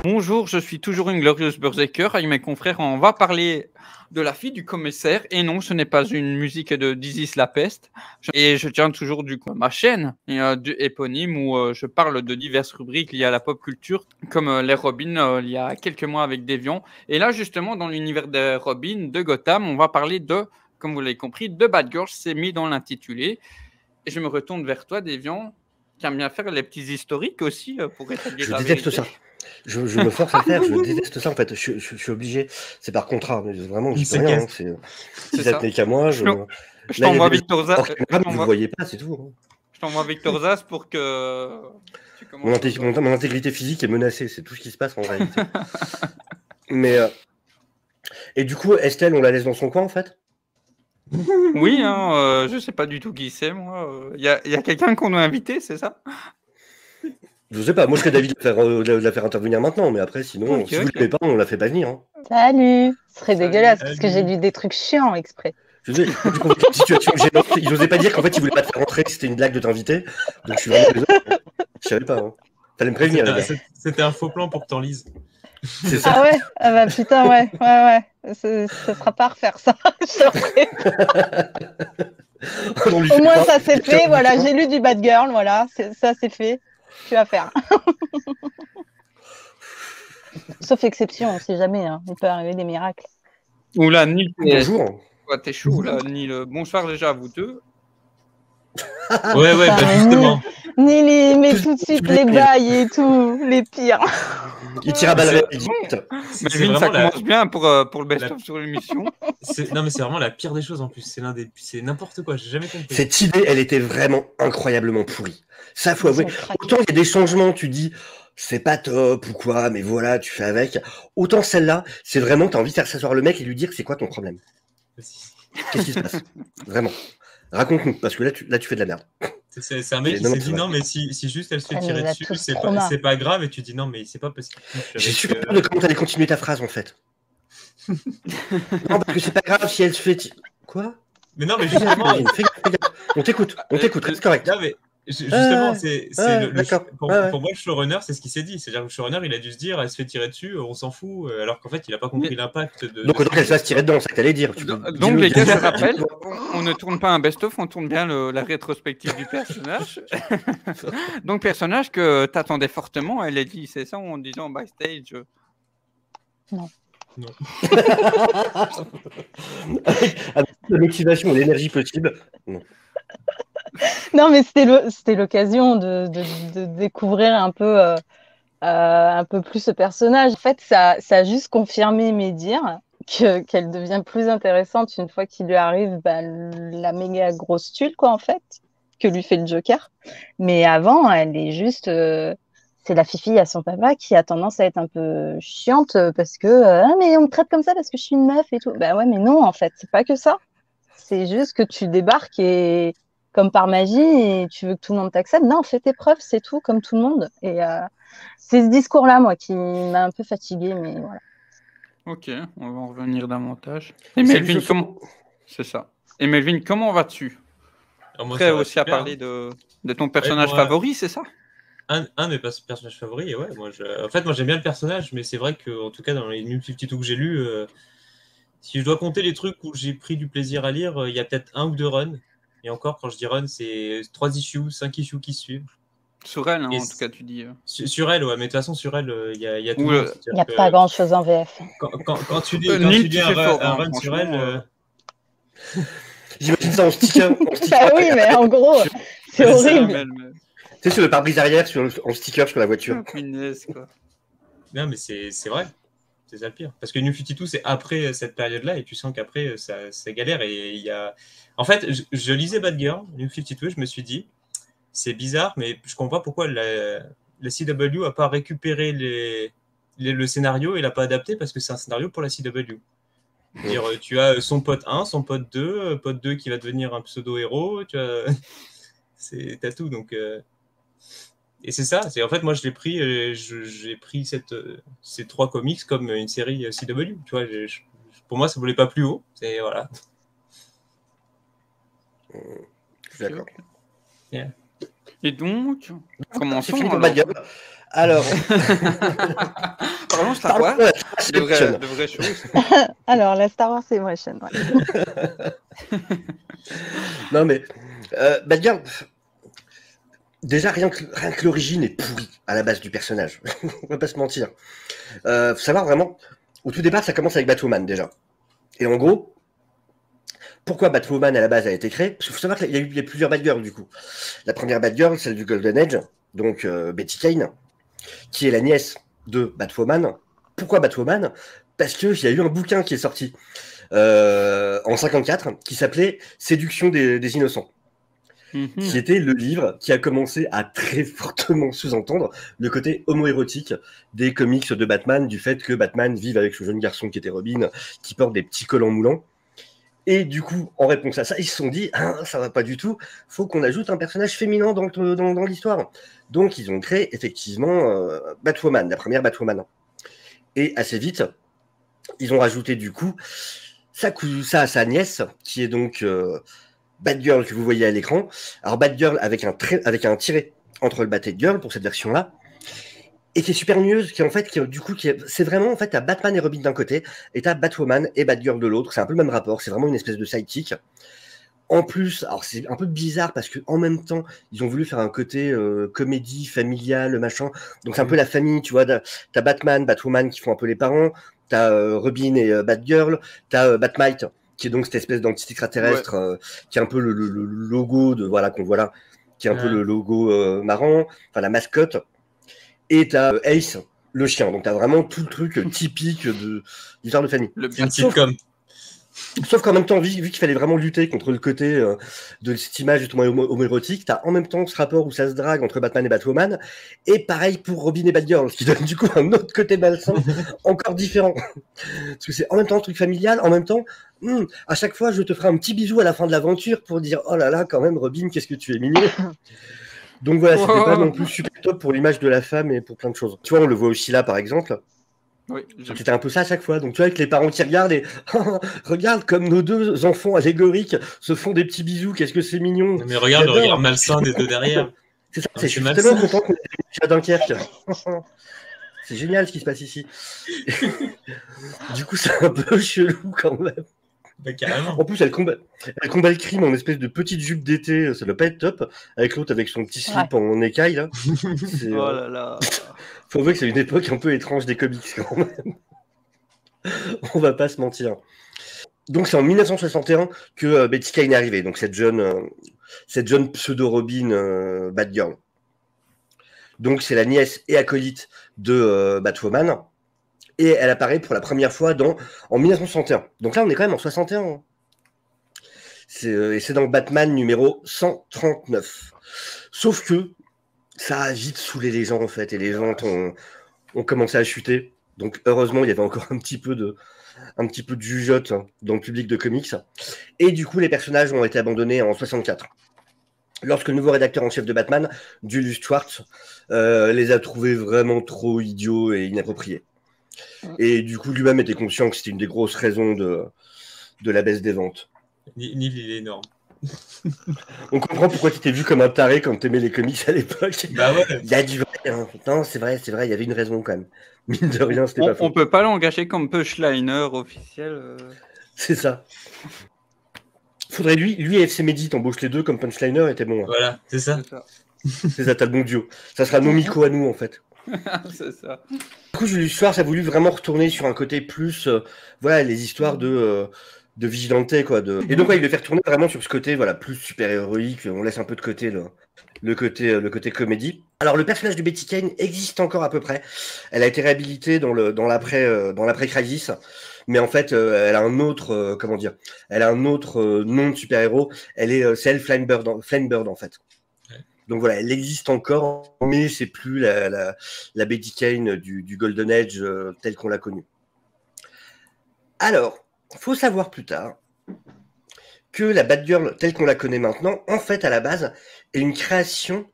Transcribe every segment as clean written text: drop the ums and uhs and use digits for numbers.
Bonjour, je suis toujours une glorieuse Berserker. Avec mes confrères, on va parler de la fille du commissaire. Et non, ce n'est pas une musique de Dizzy la peste. Et je tiens toujours du coup ma chaîne éponyme où je parle de diverses rubriques liées à la pop culture, comme les Robins il y a quelques mois avec Deviant. Et là, justement, dans l'univers des Robins de Gotham, on va parler de, comme vous l'avez compris, de Bad Girls. C'est mis dans l'intitulé. Et je me retourne vers toi, Deviant, qui aime bien faire les petits historiques aussi pour établir Je la déteste vérité. ça. Je me force à le faire, je déteste ça en fait. Je suis obligé. C'est par contrat, mais vraiment, j'y peux rien. Hein. Si C'est ça ça. tenait qu'à moi, Je là, il y a t'envoie des Victor hors Zas. caméra, mais vous voyez pas, c'est tout. Hein. Je t'envoie Victor Zas pour que tu commences à jouer. Mon intégrité physique est menacée, c'est tout ce qui se passe en réalité. Mais et du coup, Estelle, on la laisse dans son coin en fait. Oui, hein, je sais pas du tout qui c'est, moi. Il y a quelqu'un qu'on doit inviter, c'est ça? Je sais pas, moi je serais d'avis de la faire intervenir maintenant, mais après, sinon, Ok, si vous ok. ne l'aimez pas, on la fait pas venir. Hein. Salut! Ce serait Salut. dégueulasse parce que j'ai lu des trucs chiants exprès. Je sais, j'ai compris une situation gênante. Il n'osait pas dire qu'en fait, il voulait pas te faire rentrer, que c'était une blague de t'inviter. Donc je suis vraiment désolé. Je savais pas. Hein. Fallait me prévenir, les gars. C'était un faux plan pour que t'en lises. C'est ça. Ah ouais? Ah bah putain, ouais. Ça sera pas à refaire ça. Au moins ça c'est fait, voilà, j'ai lu du Bad Girl, voilà, ça c'est fait. Tu vas faire. Sauf exception, on sait jamais, hein. Il peut arriver des miracles. Oula, Nil, Bonjour. t'es chaud là, Nil. Bonsoir déjà à vous deux. Ouais, bah justement. Nili, mais tout de suite les bails et tout, les pires. Il tire à balles réelles. Melvin, ça commence bien pour le best-of sur l'émission. Non, mais c'est vraiment la pire des choses en plus. C'est n'importe quoi, j'ai jamais compris. Cette idée, elle était vraiment incroyablement pourrie. Ça, faut avouer. Autant il y a des changements, tu dis, c'est pas top ou quoi, mais voilà, tu fais avec. Autant celle-là, c'est vraiment, t'as envie de faire s'asseoir le mec et lui dire, c'est quoi ton problème? Qu'est-ce qui se passe? Vraiment. Raconte-nous, parce que là, tu fais de la merde. C'est un mec qui s'est dit non, mais si juste elle se fait tirer dessus, c'est pas grave, et tu dis non, mais c'est pas parce qu'il touche. J'ai super peur de comment t'allais continuer ta phrase en fait. Non, parce que c'est pas grave si elle se fait. Quoi? Mais non, mais justement. On t'écoute, reste correct. Non, mais justement, pour moi, le showrunner, c'est ce qu'il s'est dit. C'est-à-dire que le showrunner, il a dû se dire, elle se fait tirer dessus, on s'en fout, alors qu'en fait, il a pas compris l'impact de. Donc, autant qu'elle se fasse tirer dedans, c'est ce que t'allais dire. Donc, les gars, je rappelle, on ne tourne pas un best-of, on tourne bien la rétrospective du personnage. Donc, personnage que t'attendais fortement, elle a dit, c'est ça, en disant backstage. Non. Avec la motivation et l'énergie possible. Non. Non, mais c'était l'occasion de découvrir un peu plus ce personnage. En fait, ça a juste confirmé mes dires qu'elle devient plus intéressante une fois qu'il lui arrive la méga grosse tuile, quoi, en fait, que lui fait le Joker. Mais avant, elle est juste... c'est la fifille à son papa qui a tendance à être un peu chiante parce que mais on me traite comme ça parce que je suis une meuf et tout. Bah ouais, mais non, en fait, c'est pas que ça. C'est juste que tu débarques et comme par magie et tu veux que tout le monde t'accepte. Non, fais tes preuves, c'est tout, comme tout le monde. Et c'est ce discours-là, moi, qui m'a un peu fatiguée, mais voilà. Ok, on va en revenir davantage. Et Melvin, comment... C'est ça. Et Melvin, comment vas-tu? Prêt aussi à parler de ton personnage favori, c'est ça? Un de mes personnages favoris, ouais. En fait, moi j'aime bien le personnage, mais c'est vrai que, en tout cas, dans les New 52 que j'ai lus, si je dois compter les trucs où j'ai pris du plaisir à lire, il y a peut-être 1 ou 2 runs. Et encore, quand je dis run, c'est 3 issues, 5 issues qui suivent. Sur elle, hein, en tout cas, tu dis. Sur elle, ouais, mais de toute façon, sur elle, il y a tout. Il n'y a pas grand-chose en VF. Quand tu dis un run sur elle... J'imagine ça en sticker. Bah oui, mais en gros, c'est horrible. Tu sais, sur le pare-brise arrière, en sticker sur la voiture. Quoi. Non, mais c'est vrai. C'est ça le pire. Parce que New 52, c'est après cette période-là, et tu sens qu'après, ça galère. Et il y a... En fait, je lisais Bad Girl, New 52, je me suis dit, c'est bizarre, mais je comprends pas pourquoi la CW n'a pas récupéré le scénario et l'a pas adapté, parce que c'est un scénario pour la CW. Dire, tu as son pote 1, son pote 2, pote 2 qui va devenir un pseudo-héros, t'as tout, donc... Et c'est ça, en fait, moi, j'ai pris ces 3 comics comme une série CW, tu vois, pour moi, ça voulait pas plus haut, c'est, voilà. D'accord. Yeah. Et donc, C'est commençons fini pour alors. Batgirl. Alors, Parlons Star Wars, de vraies choses. Alors, la Star Wars Celebration, ouais. Non, mais Batgirl, déjà, rien que l'origine est pourrie à la base du personnage. On va pas se mentir. Faut savoir vraiment, au tout départ, ça commence avec Batwoman déjà. Et en gros, pourquoi Batwoman à la base a été créée? Parce qu'il faut savoir qu'il y a plusieurs Batgirls du coup. La première Batgirl, celle du Golden Age, donc Betty Kane, qui est la nièce de Batwoman. Pourquoi Batwoman? Parce qu'il y a eu un bouquin qui est sorti en 54 qui s'appelait Séduction des innocents. Qui était le livre qui a commencé à très fortement sous-entendre le côté homoérotique des comics de Batman, du fait que Batman vive avec ce jeune garçon qui était Robin, qui porte des petits collants moulants. Et du coup, en réponse à ça, ils se sont dit, ah, ça va pas du tout, faut qu'on ajoute un personnage féminin dans l'histoire. Donc, ils ont créé effectivement Batwoman, la première Batwoman. Et assez vite, ils ont rajouté du coup ça à sa nièce, qui est donc Batgirl que vous voyez à l'écran. Alors Batgirl avec un tiret entre le Bat et le Girl pour cette version-là. Et qui est super mieux, c'est vraiment, en fait, t'as Batman et Robin d'un côté, et t'as Batwoman et Batgirl de l'autre. C'est un peu le même rapport, c'est vraiment une espèce de sidekick. En plus, alors c'est un peu bizarre parce que en même temps, ils ont voulu faire un côté comédie familiale, machin. Donc c'est un peu la famille, tu vois. T'as Batman, Batwoman qui font un peu les parents. T'as Robin et Batgirl. T'as Batmite qui est donc cette espèce d'entité extraterrestre qui est un peu le logo de qu'on voit là, qui est un peu le logo marrant, enfin la mascotte. Et t'as Ace, le chien. Donc t'as vraiment tout le truc typique d'histoire de famille. Le bien sitcom. Sauf qu'en même temps, vu qu'il fallait vraiment lutter contre le côté de cette image justement homoérotique, t'as en même temps ce rapport où ça se drague entre Batman et Batwoman, et pareil pour Robin et Batgirl, ce qui donne du coup un autre côté malsain encore différent. Parce que c'est en même temps un truc familial, en même temps, à chaque fois je te ferai un petit bisou à la fin de l'aventure pour dire oh là là, quand même Robin, qu'est-ce que tu es mignon. Donc voilà, c'était pas non plus super top pour l'image de la femme et pour plein de choses. Tu vois, on le voit aussi là par exemple. Oui, c'était un peu ça à chaque fois. Donc tu vois, avec les parents qui regardent et regarde comme nos deux enfants allégoriques se font des petits bisous, qu'est-ce que c'est mignon. Mais regarde le regard malsain des deux derrière. C'est ça, je suis tellement content qu'on ait réussi à Dunkerque. C'est génial ce qui se passe ici. Du coup, c'est un peu chelou quand même. Bah, carrément. En plus, elle combat le crime en espèce de petite jupe d'été, ça doit pas être top, avec l'autre avec son petit slip en écaille là. Oh là là. Faut voir que c'est une époque un peu étrange des comics quand même. On va pas se mentir. Donc c'est en 1961 que Betty Kane est arrivée, donc cette jeune pseudo-Robin Batgirl. Donc c'est la nièce et acolyte de Batwoman. Et elle apparaît pour la première fois en 1961. Donc là, on est quand même en 61. Hein. Et c'est dans Batman numéro 139. Sauf que ça a vite saoulé les gens, en fait. Et les gens ont commencé à chuter. Donc heureusement, il y avait encore un petit peu de jugeote dans le public de comics. Et du coup, les personnages ont été abandonnés en 64. Lorsque le nouveau rédacteur en chef de Batman, Julius Schwartz, les a trouvés vraiment trop idiots et inappropriés. Et du coup, lui-même était conscient que c'était une des grosses raisons de la baisse des ventes. Neil, il est énorme. On comprend pourquoi tu t'es vu comme un taré quand t'aimais les comics à l'époque. Bah ouais. Il y a du vrai. Hein. Non, c'est vrai, il y avait une raison quand même. Mine de rien, c'était pas faux. On peut pas l'engager comme Punchliner officiel. C'est ça. Faudrait lui et FC Medi t'embauchent les deux comme Punchliner était bon. Hein. Voilà, c'est ça. C'est ça, t'as le bon duo. Ça sera nos Miko à nous en fait. C'est ça. Du coup, Julius Schwartz a voulu vraiment retourner sur un côté plus, les histoires de vigilante, quoi. Et donc, il le fait retourner vraiment sur ce côté, plus super-héroïque. On laisse un peu de côté le côté comédie. Alors, le personnage de Betty Kane existe encore à peu près. Elle a été réhabilitée dans l'après-crisis. Mais en fait, elle a un autre, elle a un autre nom de super-héros. C'est elle Flamebird en fait. Donc voilà, elle existe encore, mais c'est plus la Betty Kane du Golden Age telle qu'on l'a connue. Alors, faut savoir plus tard que la Batgirl telle qu'on la connaît maintenant, en fait, à la base, est une création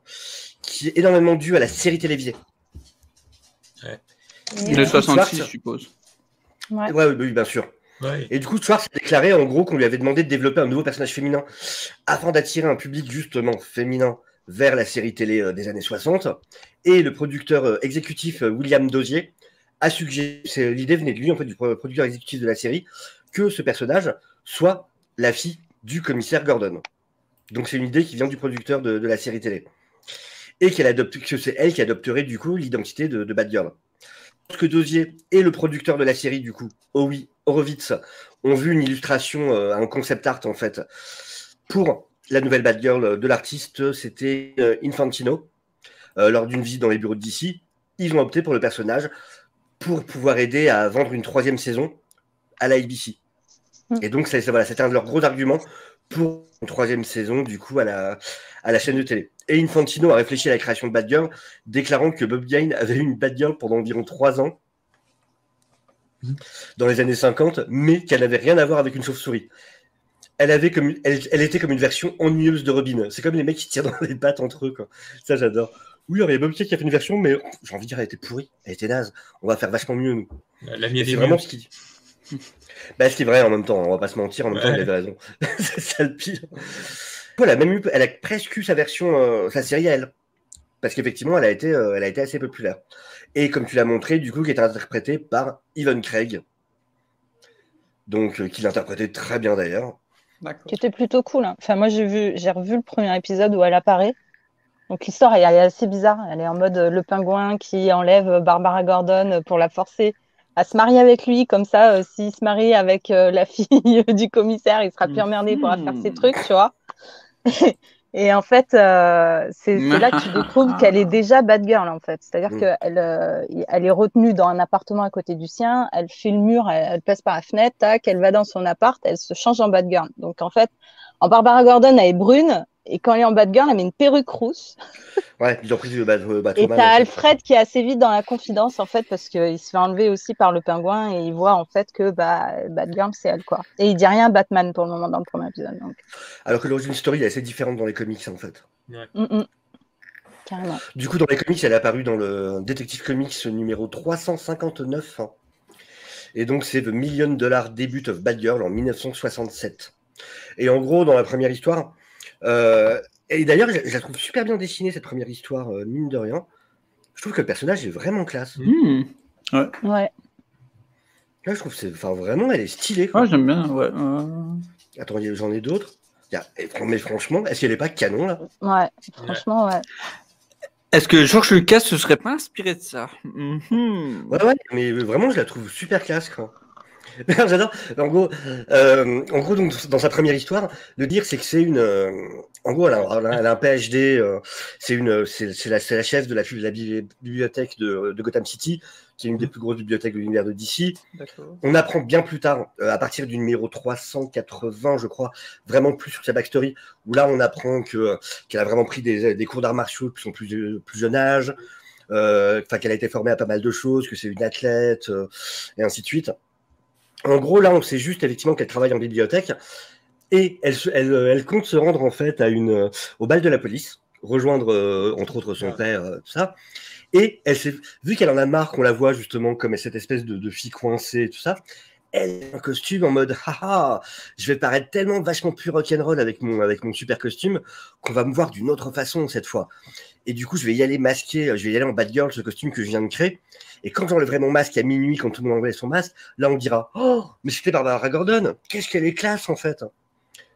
qui est énormément due à la série télévisée. Ouais. De 66, je suppose. Ouais, oui, bien sûr. Ouais. Et du coup, Schwartz a déclaré en gros qu'on lui avait demandé de développer un nouveau personnage féminin afin d'attirer un public justement féminin vers la série télé des années 60. Et le producteur exécutif William Dozier a suggéré, l'idée venait de lui, en fait, du producteur exécutif de la série, que ce personnage soit la fille du commissaire Gordon. Donc c'est une idée qui vient du producteur de la série télé. Et que c'est elle qui adopterait du coup l'identité de Batgirl. Parce que Dozier et le producteur de la série, du coup, Howie Horowitz, ont vu une illustration, un concept art en fait, pour la nouvelle Batgirl de l'artiste, c'était Infantino. Lors d'une visite dans les bureaux de DC, ils ont opté pour le personnage pour pouvoir aider à vendre une 3e saison à la ABC. Et donc, voilà, c'était un de leurs gros arguments pour une 3e saison, du coup, à la chaîne de télé. Et Infantino a réfléchi à la création de Batgirl, déclarant que Bob Kane avait eu une Batgirl pendant environ 3 ans, dans les années 50, mais qu'elle n'avait rien à voir avec une chauve-souris. Elle était comme une version ennuyeuse de Robin. C'est comme les mecs qui tirent dans les pattes entre eux, quoi. Ça, j'adore. Oui, alors il y a Bob Kane qui a fait une version, mais j'ai envie de dire, elle était pourrie, elle était naze. On va faire vachement mieux, nous. La mienne c'est vraiment ce qu'il dit. Bah, ce qui est vrai en même temps, on va pas se mentir, en même temps, il avait raison. C'est ça le pire. Elle a presque eu sa version, sa série à elle. Parce qu'effectivement, elle a été assez populaire. Et comme tu l'as montré, du coup, qui était interprétée par Evan Craig. Donc, qui l'interprétait très bien d'ailleurs. Qui était plutôt cool. Hein. Enfin, moi, j'ai revu le premier épisode où elle apparaît. Donc, l'histoire, elle est assez bizarre. Elle est en mode le pingouin qui enlève Barbara Gordon pour la forcer à se marier avec lui. Comme ça, s'il se marie avec la fille du commissaire, il sera plus emmerdé pour faire ses trucs, tu vois. Et en fait, c'est là que tu découvres qu'elle est déjà Batgirl, en fait. C'est-à-dire qu'elle est retenue dans un appartement à côté du sien, elle fait le mur, elle passe par la fenêtre, tac, elle va dans son appart, elle se change en Batgirl. Donc, en fait, en Barbara Gordon, elle est brune, et quand elle est en Batgirl, elle met une perruque rousse. Ouais, ils ont pris le Batman. Et t'as Alfred qui est assez vite dans la confidence, en fait, parce qu'il se fait enlever aussi par le pingouin, et il voit, en fait, que Batgirl, c'est elle, quoi. Et il dit rien à Batman, pour le moment, dans le premier épisode. Donc. Alors que l'origine story est assez différente dans les comics, en fait. Ouais. Carrément. Du coup, dans les comics, elle est apparue dans le Detective Comics numéro 359. Hein. Et donc, c'est The $1 Million Debut of Batgirl en 1967. Et en gros, dans la première histoire, et d'ailleurs, je la trouve super bien dessinée, cette première histoire, mine de rien. Je trouve que le personnage est vraiment classe. Ouais. Ouais. Là, je trouve que vraiment, elle est stylée. Quoi. Ouais, j'aime bien, ouais. Attends, j'en ai d'autres. Mais franchement, est-ce qu'elle n'est pas canon, là? Ouais, franchement, ouais. Est-ce que George Lucas se serait pas inspiré de ça? Ouais, mais vraiment, je la trouve super classe, quoi. J'adore. En gros, donc, dans sa première histoire, le dire, c'est que c'est une. En gros, elle a un PhD. C'est la chef de la bibliothèque de Gotham City, qui est une des plus grosses bibliothèques de l'univers de DC. On apprend bien plus tard, à partir du numéro 380, je crois, vraiment plus sur sa backstory, où là, on apprend qu'elle a vraiment pris des cours d'arts martiaux depuis son plus jeune âge, qu'elle a été formée à pas mal de choses, que c'est une athlète, et ainsi de suite. En gros, là, on sait juste effectivement qu'elle travaille en bibliothèque et elle compte se rendre en fait au bal de la police, rejoindre entre autres son père, tout ça. Et vu qu'elle en a marre qu'on la voit justement comme cette espèce de fille coincée et tout ça, elle a un costume en mode haha, je vais paraître tellement vachement plus rock'n'roll avec mon super costume qu'on va me voir d'une autre façon cette fois. Et du coup, je vais y aller masqué, je vais y aller en Batgirl, ce costume que je viens de créer. Et quand j'enlèverai mon masque à minuit, quand tout le monde enlève son masque, là on dira oh, mais c'était Barbara Gordon, qu'est-ce qu'elle est classe en fait.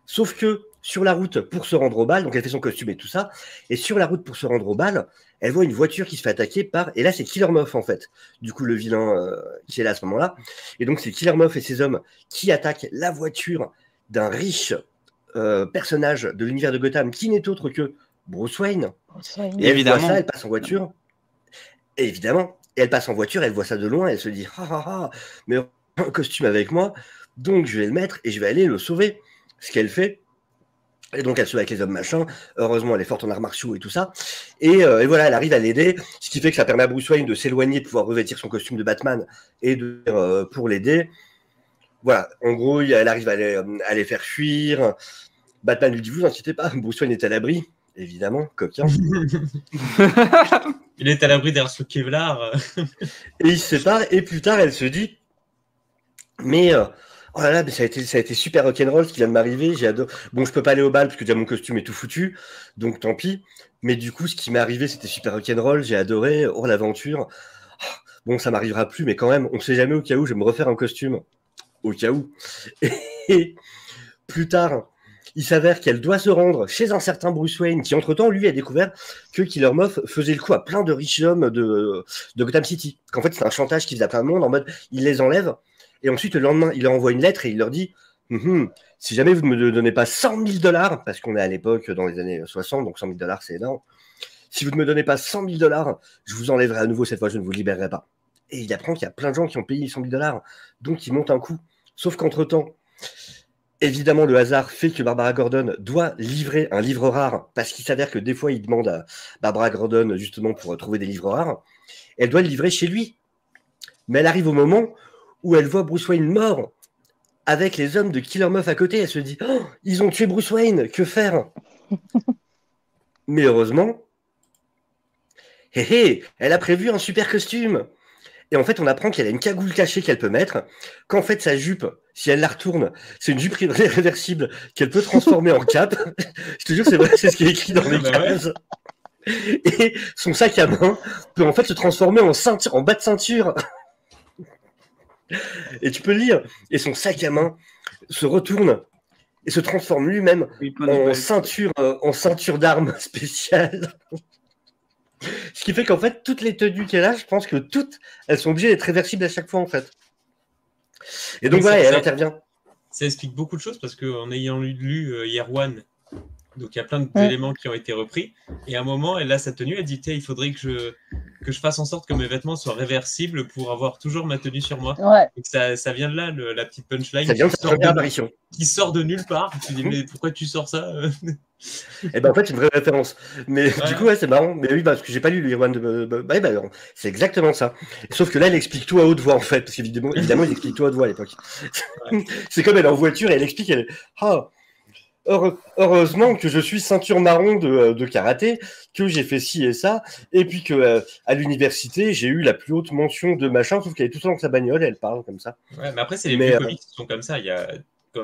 Sauf que sur la route pour se rendre au bal, donc elle fait son costume et tout ça, et sur la route pour se rendre au bal, elle voit une voiture qui se fait attaquer par, et là c'est Killer Moth en fait, du coup le vilain qui est là à ce moment-là, et donc c'est Killer Moth et ses hommes qui attaquent la voiture d'un riche personnage de l'univers de Gotham qui n'est autre que Bruce Wayne. Et elle voit ça, elle passe en voiture, et évidemment, elle passe en voiture, elle voit ça de loin, elle se dit mais un costume avec moi, donc je vais le mettre et je vais aller le sauver. Ce qu'elle fait. Et donc elle se bat avec les hommes machin. Heureusement, elle est forte en arts martiaux et tout ça. Et voilà, elle arrive à l'aider, ce qui fait que ça permet à Bruce Wayne de s'éloigner, de pouvoir revêtir son costume de Batman et pour l'aider. Voilà, en gros, elle arrive à les faire fuir. Batman lui dit vous inquiétez pas, Bruce Wayne est à l'abri. Évidemment, coquin. Il est à l'abri derrière ce Kevlar. Et ils se séparent, et plus tard, elle se dit mais Oh là là, mais ça a été super rock'n'roll ce qui vient de m'arriver. J'ai adoré. Bon, je peux pas aller au bal parce que déjà mon costume est tout foutu, donc tant pis. Mais du coup, ce qui m'est arrivé, c'était super rock'n'roll. J'ai adoré. Oh, l'aventure. Bon, ça m'arrivera plus, mais quand même, on sait jamais au cas où je vais me refaire un costume. Au cas où. Et plus tard, il s'avère qu'elle doit se rendre chez un certain Bruce Wayne qui, entre-temps, lui, a découvert que Killer Moth faisait le coup à plein de riches hommes de Gotham City. Qu'en fait, c'est un chantage qu'il faisait à plein de monde en mode, il les enlève. Et ensuite, le lendemain, il leur envoie une lettre et il leur dit si jamais vous ne me donnez pas 100 000 $, parce qu'on est à l'époque dans les années 60, donc 100 000 $, c'est énorme. Si vous ne me donnez pas 100 000 $, je vous enlèverai à nouveau cette fois, je ne vous libérerai pas. Et il apprend qu'il y a plein de gens qui ont payé 100 000 $, donc il monte un coup. Sauf qu'entre-temps, évidemment, le hasard fait que Barbara Gordon doit livrer un livre rare, parce qu'il s'avère que des fois, il demande à Barbara Gordon, justement, pour trouver des livres rares. Elle doit le livrer chez lui. Mais elle arrive au moment où elle voit Bruce Wayne mort avec les hommes de Killer Moth à côté. Elle se dit ils ont tué Bruce Wayne, que faire? Mais heureusement, elle a prévu un super costume. Et en fait, on apprend qu'elle a une cagoule cachée qu'elle peut mettre, qu'en fait, sa jupe, si elle la retourne, c'est une jupe réversible qu'elle peut transformer en cape. Je te jure, c'est vrai, c'est ce qui est écrit dans les cases. Et son sac à main peut en fait se transformer en ceinture, en bas de ceinture. Et tu peux le lire. Et son sac à main se retourne et se transforme lui-même en ceinture d'armes spéciale. Ce qui fait qu'en fait, toutes les tenues qu'elle a, je pense que toutes, elles sont obligées d'être réversibles à chaque fois, en fait. Et donc voilà, elle intervient. Ça explique beaucoup de choses parce qu'en ayant lu Year One, donc il y a plein d'éléments qui ont été repris. Et à un moment, elle a sa tenue, elle dit il faudrait que je fasse en sorte que mes vêtements soient réversibles pour avoir toujours ma tenue sur moi. Ouais. Et ça vient de là, la petite punchline. Ça vient de sa première apparition. Qui sort de nulle part. Tu dis, mais pourquoi tu sors ça? Et ben en fait, c'est une vraie référence. Mais du coup, c'est marrant. Mais oui, parce que j'ai pas lu le Year One de. C'est exactement ça. Sauf que là, elle explique tout à haute voix, en fait. Parce qu'évidemment, il explique tout à haute voix à l'époque. Ouais. C'est comme elle est en voiture et elle explique heureusement que je suis ceinture marron de karaté, que j'ai fait ci et ça, et puis que à l'université, j'ai eu la plus haute mention de machin, sauf qu'elle est tout seule dans sa bagnole et elle parle comme ça. Ouais, mais après, c'est les vieux comics qui sont comme ça. Il y a...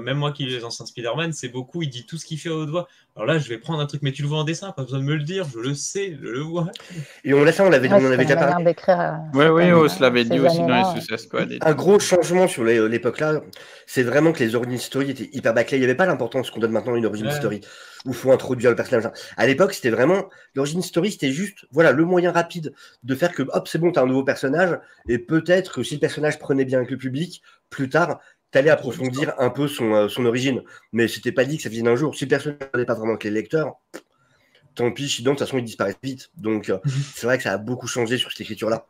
Même moi qui lis les anciens Spider-Man, c'est beaucoup, il dit tout ce qu'il fait à haute voix. Alors là, je vais prendre un truc, mais tu le vois en dessin, pas besoin de me le dire, je le sais, je le vois. Et on avait déjà parlé. Oui, on se l'avait dit aussi dans les Suicide Squad. Un gros changement sur l'époque là, c'est vraiment que les origin story étaient hyper bâclés. Il n'y avait pas l'importance qu'on donne maintenant à une origin story, où il faut introduire le personnage. À l'époque, c'était vraiment, l'origin story, c'était juste, voilà, le moyen rapide de faire que, hop, c'est bon, t'as un nouveau personnage, et peut-être que si le personnage prenait bien avec le public, plus tard, t'allais approfondir un peu son origine. Mais c'était pas dit que ça vienne un jour. Si le personnage n'est pas vraiment avec les lecteurs, tant pis, sinon, de toute façon, il disparaît vite. Donc, c'est vrai que ça a beaucoup changé sur cette écriture-là.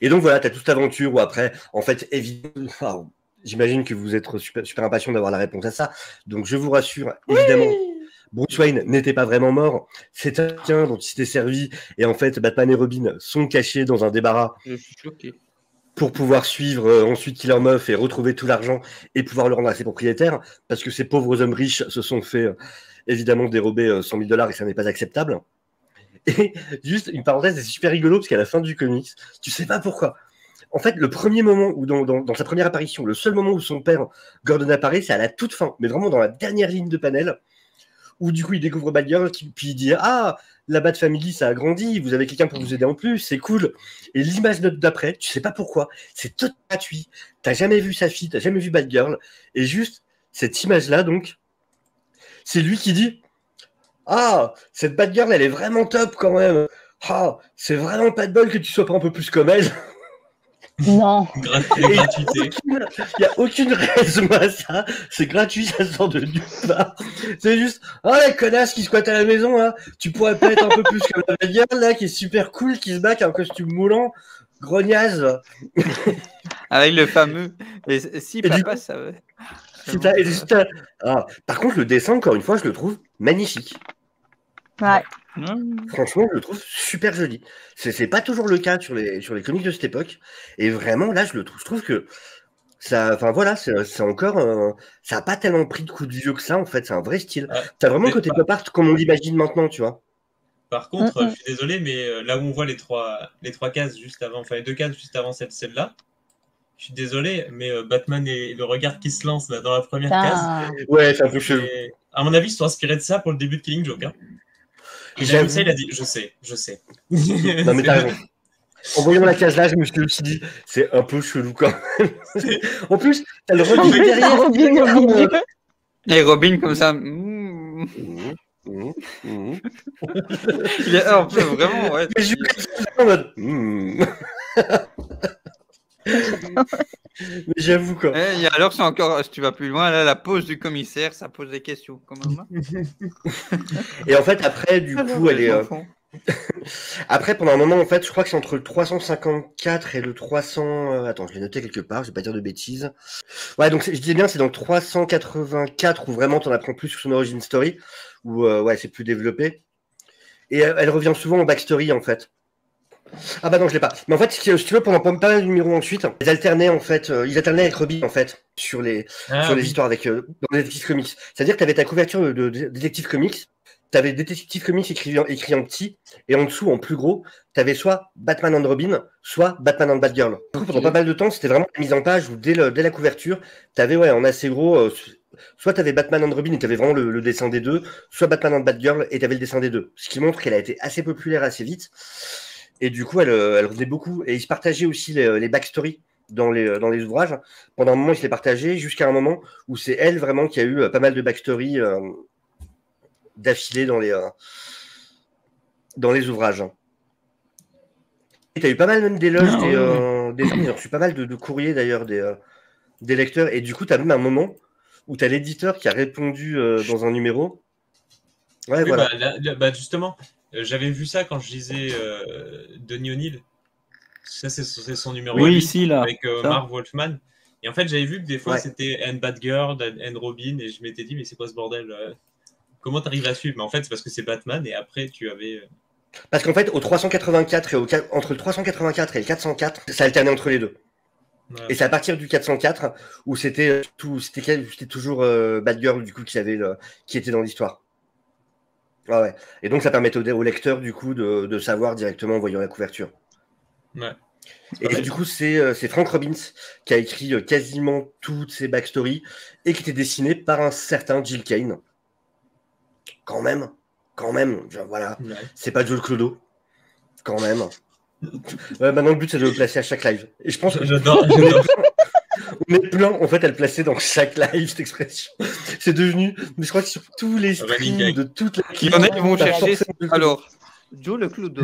Et donc, voilà, t'as toute cette aventure où après, en fait, évidemment, j'imagine que vous êtes super impatient d'avoir la réponse à ça. Donc, je vous rassure, évidemment, Bruce Wayne n'était pas vraiment mort. C'est un quelqu'un dont il s'était servi. Et en fait, Batman et Robin sont cachés dans un débarras. Je suis choqué. Pour pouvoir suivre ensuite Killer Moth et retrouver tout l'argent et pouvoir le rendre à ses propriétaires, parce que ces pauvres hommes riches se sont fait évidemment dérober 100 000 $ et ça n'est pas acceptable. Et juste une parenthèse, c'est super rigolo parce qu'à la fin du comics, tu sais pas pourquoi. En fait, le premier moment où dans sa première apparition, le seul moment où son père Gordon apparaît, c'est à la toute fin, mais vraiment dans la dernière ligne de panel, où du coup il découvre Batgirl, puis il dit la Bat Family ça a grandi, vous avez quelqu'un pour vous aider en plus, c'est cool. Et l'image d'après, tu sais pas pourquoi, c'est tout gratuit. T'as jamais vu sa fille, t'as jamais vu Batgirl, et juste cette image-là, donc, c'est lui qui dit cette Batgirl elle est vraiment top quand même. C'est vraiment pas de bol que tu sois pas un peu plus comme elle. Non. Gratuité. Il n'y a aucune raison à ça. C'est gratuit, ça sort de nulle part. C'est juste, la connasse qui squatte à la maison, là. Tu pourrais pas être un peu plus comme la Batgirl, là, qui est super cool, qui se bat, qui a un costume moulant, grognaze. Avec le fameux. Et si, papa, ça va. Par contre, le dessin, encore une fois, je le trouve magnifique. Ouais. Franchement, je le trouve super joli. C'est pas toujours le cas sur les comics de cette époque. Et vraiment, là, je trouve que ça, enfin voilà, c'est encore, ça a pas tellement pris de coup de vieux que ça, en fait. C'est un vrai style. T'as vraiment le côté pop art comme on l'imagine maintenant, tu vois. Par contre, je suis désolé, mais là où on voit les trois cases juste avant, enfin les deux cases juste avant celle-là, Je suis désolé, mais Batman et le regard qui se lance là, dans la première Putain. case. Ouais, c'est un peu chelou. Et, à mon avis, ils sont inspirés de ça pour le début de Killing Joke. Hein. Il a vu ça, il a dit je sais. Non, mais t'as raison. En voyant la case là, je me suis aussi dit, c'est un peu chelou quand même. En plus, t'as le En Robin plus, derrière. t'as Robin au milieu. Et Robin, comme ça. Il est un peu vraiment, ouais. Mais je suis en mode. Mais j'avoue quoi. Et alors, c'est encore, si tu vas plus loin, là, la pose du commissaire, ça pose des questions quand même. Et en fait, après, du coup, elle est. Après, pendant un moment, en fait, je crois que c'est entre le 354 et le 300. Attends, je l'ai noté quelque part, je vais pas dire de bêtises. Ouais, donc je disais bien, c'est dans le 384 où vraiment t'en apprends plus sur son origin story, où ouais, c'est plus développé. Et elle revient souvent en backstory, en fait. Ah bah non, je l'ai pas. Mais en fait, si tu veux, pendant pas mal de numéros ensuite, ils alternaient en fait, ils alternaient avec Robin en fait sur les histoires avec dans les Detective Comics. C'est-à-dire que tu avais ta couverture de Detective Comics, tu avais Detective Comics écrit en petit, et en dessous, en plus gros, tu avais soit Batman and Robin, soit Batman and Batgirl. Du coup, pendant pas mal de temps, c'était vraiment la mise en page où dès la couverture, tu avais ouais, en assez gros, soit tu avais Batman and Robin et tu avais vraiment le dessin des deux, soit Batman and Batgirl et tu avais le dessin des deux. Ce qui montre qu'elle a été assez populaire assez vite. Et du coup, elle revenait beaucoup. Et ils se partageaient aussi les backstories dans les ouvrages. Pendant un moment, ils se les partageaient jusqu'à un moment où c'est elle vraiment qui a eu pas mal de backstories d'affilée dans les ouvrages. Et tu as eu pas mal même d'éloges des j'ai reçu pas mal de courriers d'ailleurs des lecteurs. Et du coup, tu as même un moment où tu as l'éditeur qui a répondu dans un numéro. Ouais, oui, voilà. bah, justement, j'avais vu ça quand je lisais Denis O'Neill. Ça, c'est son numéro Oui, 8, ici, là. avec Marv Wolfman. Et en fait, j'avais vu que des fois, Ouais. c'était And Batgirl, And Robin, et je m'étais dit, mais c'est quoi ce bordel Comment t'arrives à suivre? Mais en fait, c'est parce que c'est Batman, et après, tu avais... Parce qu'en fait, au 384 et entre le 384 et le 404, ça alternait entre les deux. Ouais. Et c'est à partir du 404 où c'était toujours Batgirl du coup qui était dans l'histoire. Ah ouais. Et donc ça permettait au lecteur du coup de savoir directement en voyant la couverture. Ouais. Et du coup c'est Frank Robbins qui a écrit quasiment toutes ces backstories et qui était dessiné par un certain Gil Kane. Quand même, voilà. Ouais. C'est pas Joel Clodo. Quand même. Maintenant le but c'est de le placer à chaque live. Et je pense que J'adore. on est plein en fait à le placer dans chaque live cette expression. C'est devenu, mais je crois que sur tous les streams de toute la Il y en a qui vont chercher. Alors, Joe le Clodo.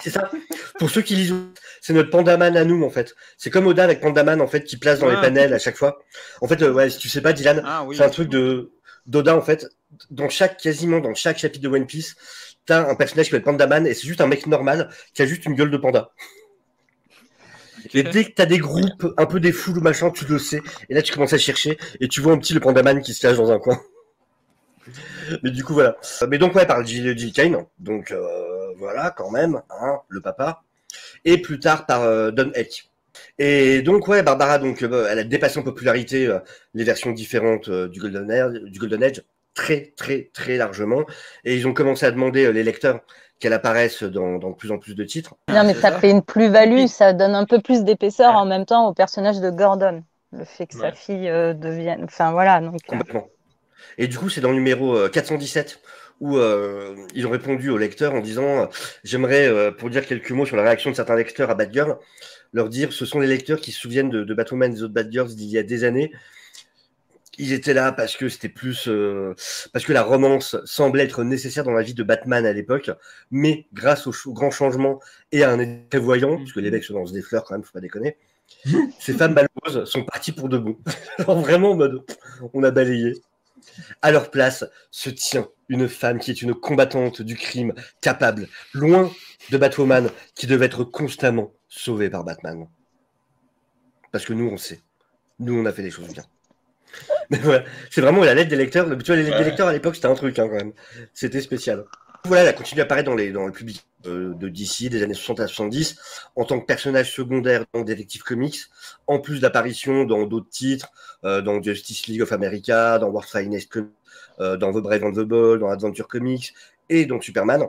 C'est ça. Pour ceux qui lisent, c'est notre Pandaman à nous en fait. C'est comme Oda avec Pandaman en fait qui place dans les panels à chaque fois. En fait, ouais, si tu sais pas, Dylan, c'est un truc d'Oda en fait. Quasiment dans chaque chapitre de One Piece, t'as un personnage qui s'appelle Pandaman et c'est juste un mec normal qui a juste une gueule de panda. Et dès que t'as des groupes, un peu des foules ou machin, tu le sais. Et là, tu commences à chercher et tu vois un petit le Pandaman qui se cache dans un coin. Mais du coup, voilà. Mais donc, ouais, par Gil Kane. Donc, voilà, quand même, hein, le papa. Et plus tard, par Don Heck. Et donc, ouais, Barbara, donc, elle a dépassé en popularité les versions différentes du Golden Age très, très, très largement. Et ils ont commencé à demander, les lecteurs, qu'elle apparaisse dans de plus en plus de titres. Non, mais ça fait une plus-value, ça donne un peu plus d'épaisseur en même temps au personnage de Gordon. Le fait que sa fille devienne... Enfin, voilà. Donc, complètement. Et du coup, c'est dans le numéro 417 où ils ont répondu aux lecteurs en disant j'aimerais, pour dire quelques mots sur la réaction de certains lecteurs à Batgirl, leur dire ce sont les lecteurs qui se souviennent de Batwoman et des autres Batgirls d'il y a des années. Ils étaient là parce que c'était plus parce que la romance semblait être nécessaire dans la vie de Batman à l'époque, mais grâce au grand changement et à un effet voyant, parce que les mecs se lancent des fleurs quand même, faut pas déconner, ces femmes malheureuses sont parties pour de bon. Alors vraiment en mode on a balayé. À leur place se tient une femme qui est une combattante du crime, capable, loin de Batwoman, qui devait être constamment sauvée par Batman. Parce que nous, on sait. Nous, on a fait des choses bien. Mais voilà, c'est vraiment la lettre des lecteurs. Tu vois, les lecteurs à l'époque, c'était un truc, hein, quand même. C'était spécial. Voilà, elle a continué à apparaître dans le public de DC des années 60 à 70 en tant que personnage secondaire dans Detective Comics, en plus d'apparitions dans d'autres titres, dans Justice League of America, dans World's Finest Comics, dans The Brave and the Bold, dans Adventure Comics et dans Superman.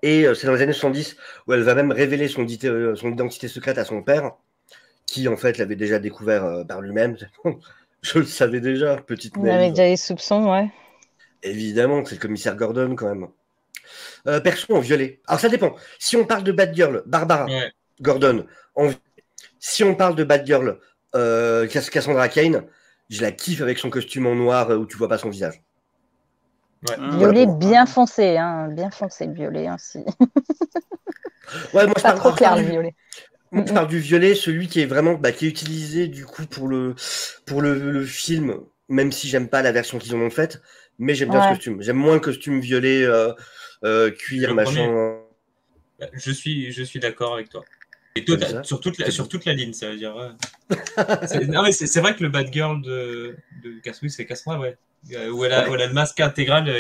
Et c'est dans les années 70 où elle va même révéler son identité secrète à son père, qui en fait l'avait déjà découvert par lui-même. Je le savais déjà, petite On avait naïve. déjà les soupçons, ouais. Évidemment, c'est le commissaire Gordon quand même. Perso en violet. Alors ça dépend. Si on parle de Batgirl, Barbara Ouais. Gordon, si on parle de Batgirl, Cassandra Cain, je la kiffe avec son costume en noir où tu vois pas son visage. Ouais. Violet Voilà. bien foncé, hein. Bien foncé le violet aussi. Ouais, moi je Pas parle, trop clair le du, violet. moi, je parle du violet, celui qui est vraiment qui est utilisé du coup pour le film, même si j'aime pas la version qu'ils en ont faite, mais j'aime bien ce Ouais. costume. J'aime moins le costume violet cuir Le machin. Je suis d'accord avec toi. Et Comme ça. sur toute la ligne, ça veut dire. Non, mais c'est vrai que le Batgirl de c'est Cassandra, ouais. Où elle a le masque intégral,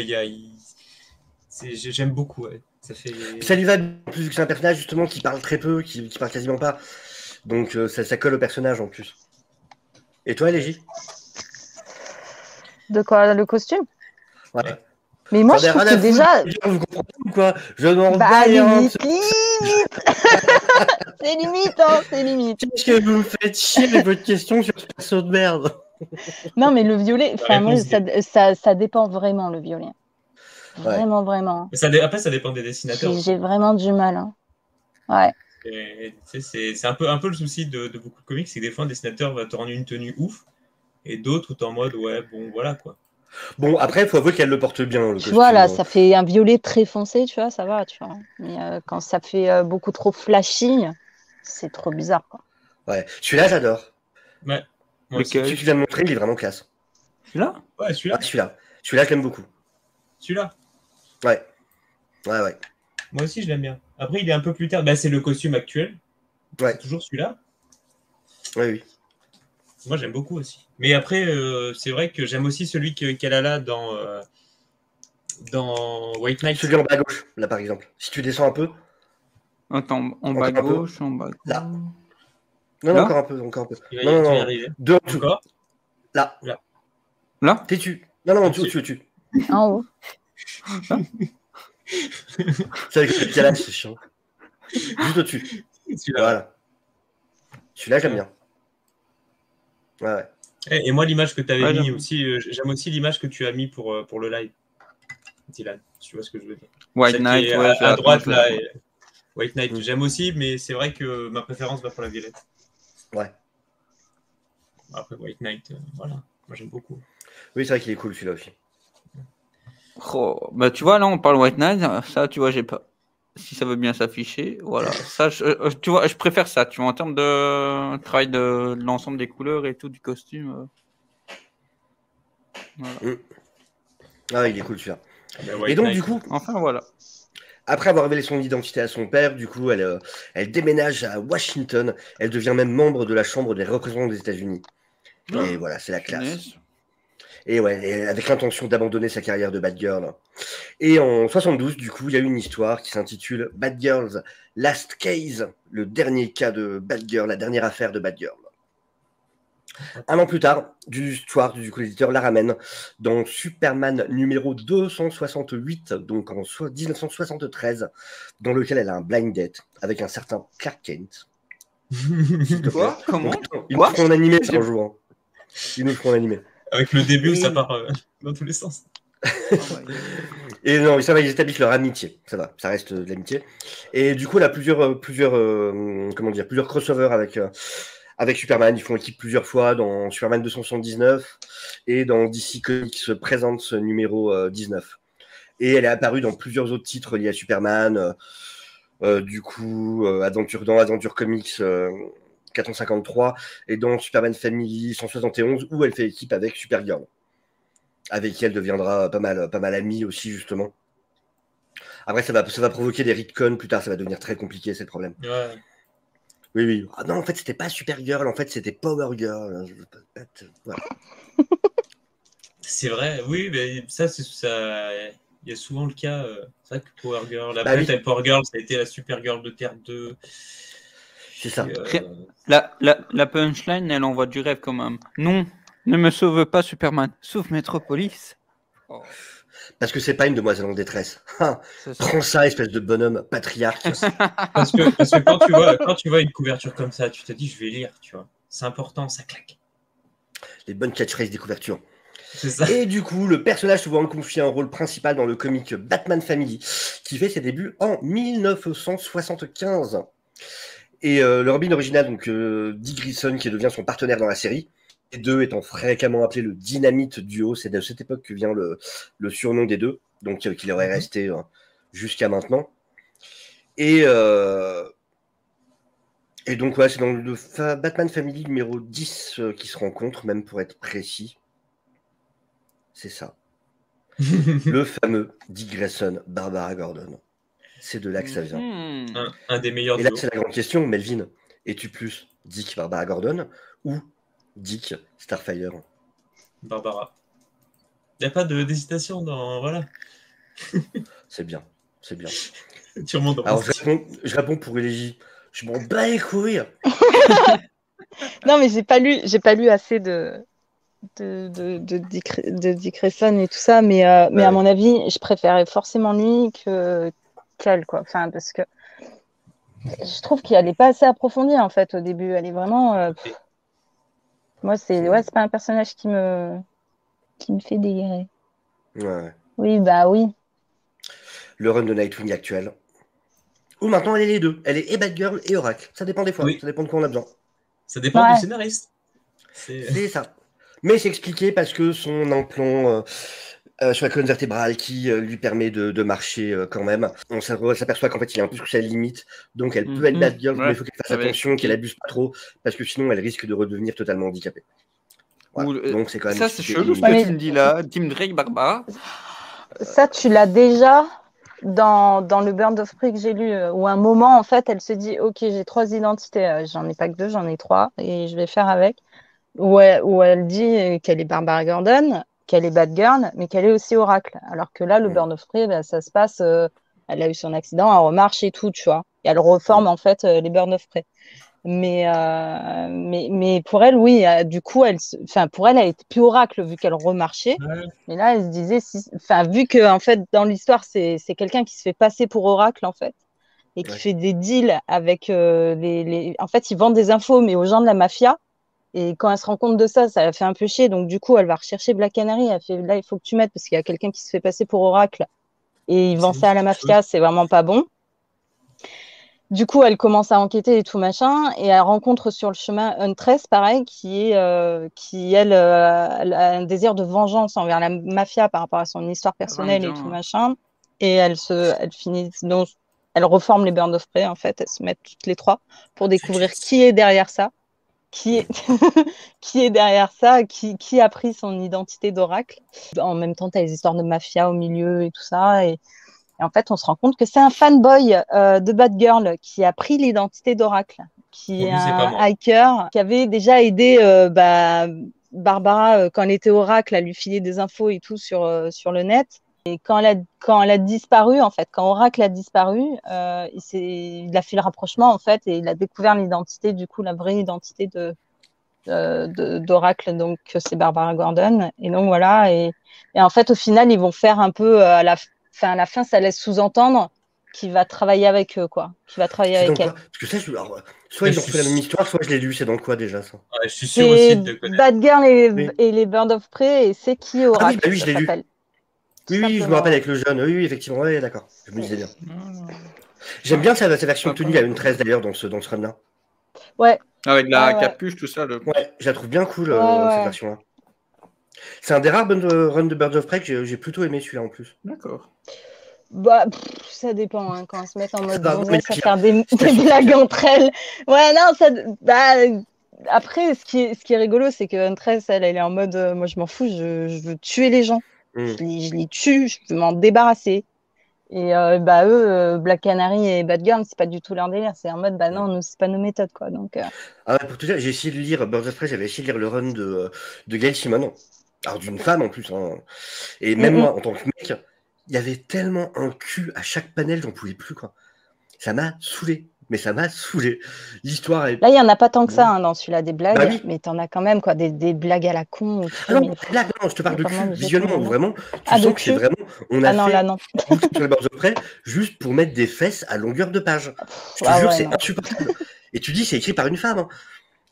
j'aime beaucoup, ouais. Ça fait. Puis ça lui va bien, plus vu que c'est un personnage justement qui parle très peu, qui parle quasiment pas. Donc ça colle au personnage en plus. Et toi, Légie? De quoi, le costume? Ouais. Mais moi, Enfin, je trouve rien à que déjà... foutre, vous comprenez ou quoi? Je n'en Bah, sais rien. limite. C'est limite, hein, c'est limite. Qu'est-ce que vous me faites chier avec votre question sur ce perso de merde? Non, mais le violet, enfin, moi, réponse ça dépend vraiment, le violet. Vraiment, vraiment. Après, ça dépend des dessinateurs. J'ai vraiment du mal. Hein. Ouais. Et, c'est un peu le souci de beaucoup de comics, c'est que des fois, un dessinateur va te rendre une tenue ouf, et d'autres, où en mode, ouais, bon, voilà, quoi. Bon, après, il faut avouer qu'elle le porte bien, le costume. Voilà, ça fait un violet très foncé, tu vois, ça va, tu vois. Mais quand ça fait beaucoup trop flashy, c'est trop bizarre, quoi. Ouais, celui-là, j'adore. Ouais. Celui que tu viens de montrer, il est vraiment classe. Celui-là? Ouais, celui-là. Ouais, celui-là, je l'aime beaucoup. Celui-là. Ouais. Moi aussi, je l'aime bien. Après, il est un peu plus tard. Bah, c'est le costume actuel. Ouais. C'est toujours celui-là. Oui. Moi, j'aime beaucoup aussi. Mais après, c'est vrai que j'aime aussi celui qu'elle a là dans White Knight. Celui en bas à gauche, là, par exemple. Si tu descends un peu. Attends, en bas gauche, en bas gauche. Là. Non, là encore un peu. Non. Deux en dessous. Encore. Là. T'es dessus. Non, au-dessus. En haut. C'est avec le calage, c'est chiant. Juste au-dessus. Voilà. Celui-là, j'aime bien. Ouais. Et moi, l'image que tu avais mis aussi, j'aime aussi l'image que tu as mis pour le live. Dylan, tu vois ce que je veux dire. White Knight, ouais, à droite, là. Et... White Knight, j'aime aussi, mais c'est vrai que ma préférence va pour la violette. Ouais. Après, White Knight, voilà. Moi, j'aime beaucoup. Oui, c'est vrai qu'il est cool, celui-là aussi. Oh, bah, tu vois, là, on parle White Knight. Ça, tu vois, j'ai pas. Si ça veut bien s'afficher, voilà. Ça, tu vois, je préfère ça, tu vois, en termes de travail de l'ensemble des couleurs et tout, du costume. Voilà. Ah, il est cool, celui-là. Et donc, du coup, enfin, voilà. Après avoir révélé son identité à son père, du coup, elle déménage à Washington. Elle devient même membre de la Chambre des représentants des États-Unis. Et voilà, c'est la classe. Et ouais, avec l'intention d'abandonner sa carrière de Batgirl. Et en 72, du coup, il y a une histoire qui s'intitule Batgirl's Last Case, le dernier cas de Batgirl, la dernière affaire de Batgirl. Un an plus tard, l'histoire du coup, l'éditeur la ramène dans Superman numéro 268, donc en 1973, dans lequel elle a un blind date avec un certain Clark Kent. Quoi? Comment? Ils nous feront en animé un jour. Hein. Ils nous feront en animé. Avec le début où ça part dans tous les sens. Et non, ça va, ils établissent leur amitié. Ça va, ça reste de l'amitié. Et du coup, elle a plusieurs crossovers avec Superman. Ils font équipe plusieurs fois dans Superman 279 et dans DC Comics se présente ce numéro 19. Et elle est apparue dans plusieurs autres titres liés à Superman. Du coup, dans Adventure Comics 453 et dans Superman Family 171 où elle fait équipe avec Supergirl. Avec qui elle deviendra pas mal amie aussi, justement. Après, ça va provoquer des retcons plus tard, ça va devenir très compliqué, c'est le problème. Ouais. Oui. Ah non, en fait, c'était pas Supergirl, en fait, c'était Power Girl. Voilà. C'est vrai, oui, mais ça. Il y a souvent le cas. C'est vrai que Power Girl, après, Power Girl, ça a été la Supergirl de Terre 2. C'est ça. La punchline, elle envoie du rêve quand même. Non, ne me sauve pas, Superman. Sauve Metropolis. Oh. Parce que c'est pas une demoiselle en détresse. C'est ça. Prends ça, espèce de bonhomme patriarche. Parce que quand tu vois une couverture comme ça, tu te dis, je vais lire, tu vois. C'est important, ça claque. Les bonnes catchphrases des couvertures. C'est ça. Et du coup, le personnage se voit confier un rôle principal dans le comic Batman Family, qui fait ses débuts en 1975. Et le Robin original, donc Dick Grayson, qui devient son partenaire dans la série, les deux étant fréquemment appelés le Dynamite Duo, c'est de cette époque que vient le surnom des deux, donc qui leur est resté jusqu'à maintenant. Et donc, ouais, c'est dans le Batman Family numéro 10 qui se rencontrent, même pour être précis. C'est ça. Le fameux Dick Grayson, Barbara Gordon. C'est de là que ça vient. Un des meilleurs Et là, duos. c'est la grande question, Melvin. Es-tu plus Dick Barbara Gordon ou Dick Starfire? Barbara. Il n'y a pas d'hésitation dans... Voilà. C'est bien, c'est bien. Tu remontes dans Alors, je réponds pour Élégie. Je m'en bats les couilles. Non, mais j'ai pas lu assez de Dick Grayson et tout ça, mais à mon avis, je préférais forcément lui qu'elle, quoi. Enfin, parce que je trouve qu'elle n'est pas assez approfondie, en fait, au début. Elle est vraiment... Moi, c'est pas un personnage qui me fait délirer. Ouais. Oui, bah oui. Le run de Nightwing actuel. Ou maintenant, elle est les deux. Elle est et Batgirl et Oracle. Ça dépend des fois. Oui. Ça dépend de quoi on a besoin. Ça dépend du scénariste. C'est ça. Mais c'est expliqué parce que son implant sur la colonne vertébrale qui lui permet de marcher quand même. On s'aperçoit qu'en fait, il est un peu sur sa limite. Donc, elle peut être Batgirl, mais il faut qu'elle fasse attention, qu'elle abuse pas trop, parce que sinon, elle risque de redevenir totalement handicapée. Voilà. Donc, c'est quand même. Ça, c'est chelou ce que tu me dis là. Tim Drake, Barbara. Ça, tu l'as déjà dans le Bird of Prey que j'ai lu, où à un moment, en fait, elle se dit ok, j'ai 3 identités. J'en ai pas que 2, j'en ai 3, et je vais faire avec. Où elle dit qu'elle est Barbara Gordon, qu'elle est Batgirl, mais qu'elle est aussi Oracle. Alors que là, le Bird of Prey, ça se passe, elle a eu son accident, elle remarche et tout, tu vois. Et elle reforme en fait les Bird of Prey. Mais pour elle, oui, du coup, pour elle était plus Oracle vu qu'elle remarchait. Ouais. Mais là, elle se disait, vu que en fait, dans l'histoire, c'est quelqu'un qui se fait passer pour Oracle en fait, et qui fait des deals avec En fait, ils vendent des infos, mais aux gens de la mafia. Et quand elle se rend compte de ça, ça la fait un peu chier. Donc, du coup, elle va rechercher Black Canary. Elle fait là, il faut que tu m'aides parce qu'il y a quelqu'un qui se fait passer pour Oracle. Et il vend ça à la mafia, c'est vraiment pas bon. Du coup, elle commence à enquêter et tout machin. Et elle rencontre sur le chemin Huntress, pareil, qui, elle, a un désir de vengeance envers la mafia par rapport à son histoire personnelle et tout machin. Et elle finit. Donc, elle reforme les Bird of Prey, en fait. Elles se mettent toutes les trois pour découvrir qui est derrière ça. Qui est derrière ça, qui a pris son identité d'Oracle. En même temps, tu as les histoires de mafia au milieu et tout ça. Et en fait, on se rend compte que c'est un fanboy de Batgirl qui a pris l'identité d'Oracle, qui est un hacker, qui avait déjà aidé Barbara quand elle était Oracle à lui filer des infos et tout sur le net. Et quand elle a disparu, en fait, quand Oracle a disparu, il a fait le rapprochement, en fait, et il a découvert l'identité, du coup, la vraie identité d'Oracle, donc c'est Barbara Gordon. Et donc, voilà. Et en fait, au final, ils vont faire un peu, à la fin, ça laisse sous-entendre qu'il va travailler avec eux, quoi. Qu'il va travailler avec elle. Parce que ça, soit ils ont fait la même histoire, soit je l'ai lu. C'est dans quoi, déjà, ça? Je suis sûr aussi de connaître. Batgirl et les Bird of Prey, et c'est qui Oracle, oui, je l'ai lu. Oui, je me rappelle avec le jeune. Oui, effectivement, oui, d'accord. Je me disais bien. J'aime bien sa version tenue à une 13 d'ailleurs dans ce run-là. Ouais. Avec la capuche, tout ça. Ouais, je la trouve bien cool, cette version-là. C'est un des rares runs de Birds of Prey que j'ai plutôt aimé celui-là en plus. D'accord. Bah, ça dépend, hein, quand elles se mettent en mode gonzesse à faire des blagues entre elles. Ouais, non, après, ce qui est rigolo, c'est que Huntress, elle est en mode moi, je m'en fous, je veux tuer les gens. Je les tue, je veux m'en débarrasser. Et eux, Black Canary et Batgirl, c'est pas du tout leur délire. C'est en mode, non, nous, c'est pas nos méthodes, quoi. Donc, Ah ouais, pour tout dire, j'ai essayé de lire Birds of Prey, j'avais essayé de lire le run de Gail Simon. Alors, d'une femme en plus. Hein. Et même moi, en tant que mec, il y avait tellement un cul à chaque panel, j'en pouvais plus, quoi. Ça m'a saoulé. mais ça m'a saoulé. L'histoire est... Là, il n'y en a pas tant que ça hein, dans celui-là, des blagues, Bah oui. mais t'en as quand même, quoi, des blagues à la con. Ah non, blague, non, je te parle de cul, visuellement, où vraiment, tu de sens que c'est cul. vraiment... On a Ah non, fait là, non. sur les bords de près, juste pour mettre des fesses à longueur de page. Je te Ah jure, ouais, c'est non. insupportable. Et tu dis, c'est écrit par une femme. Hein.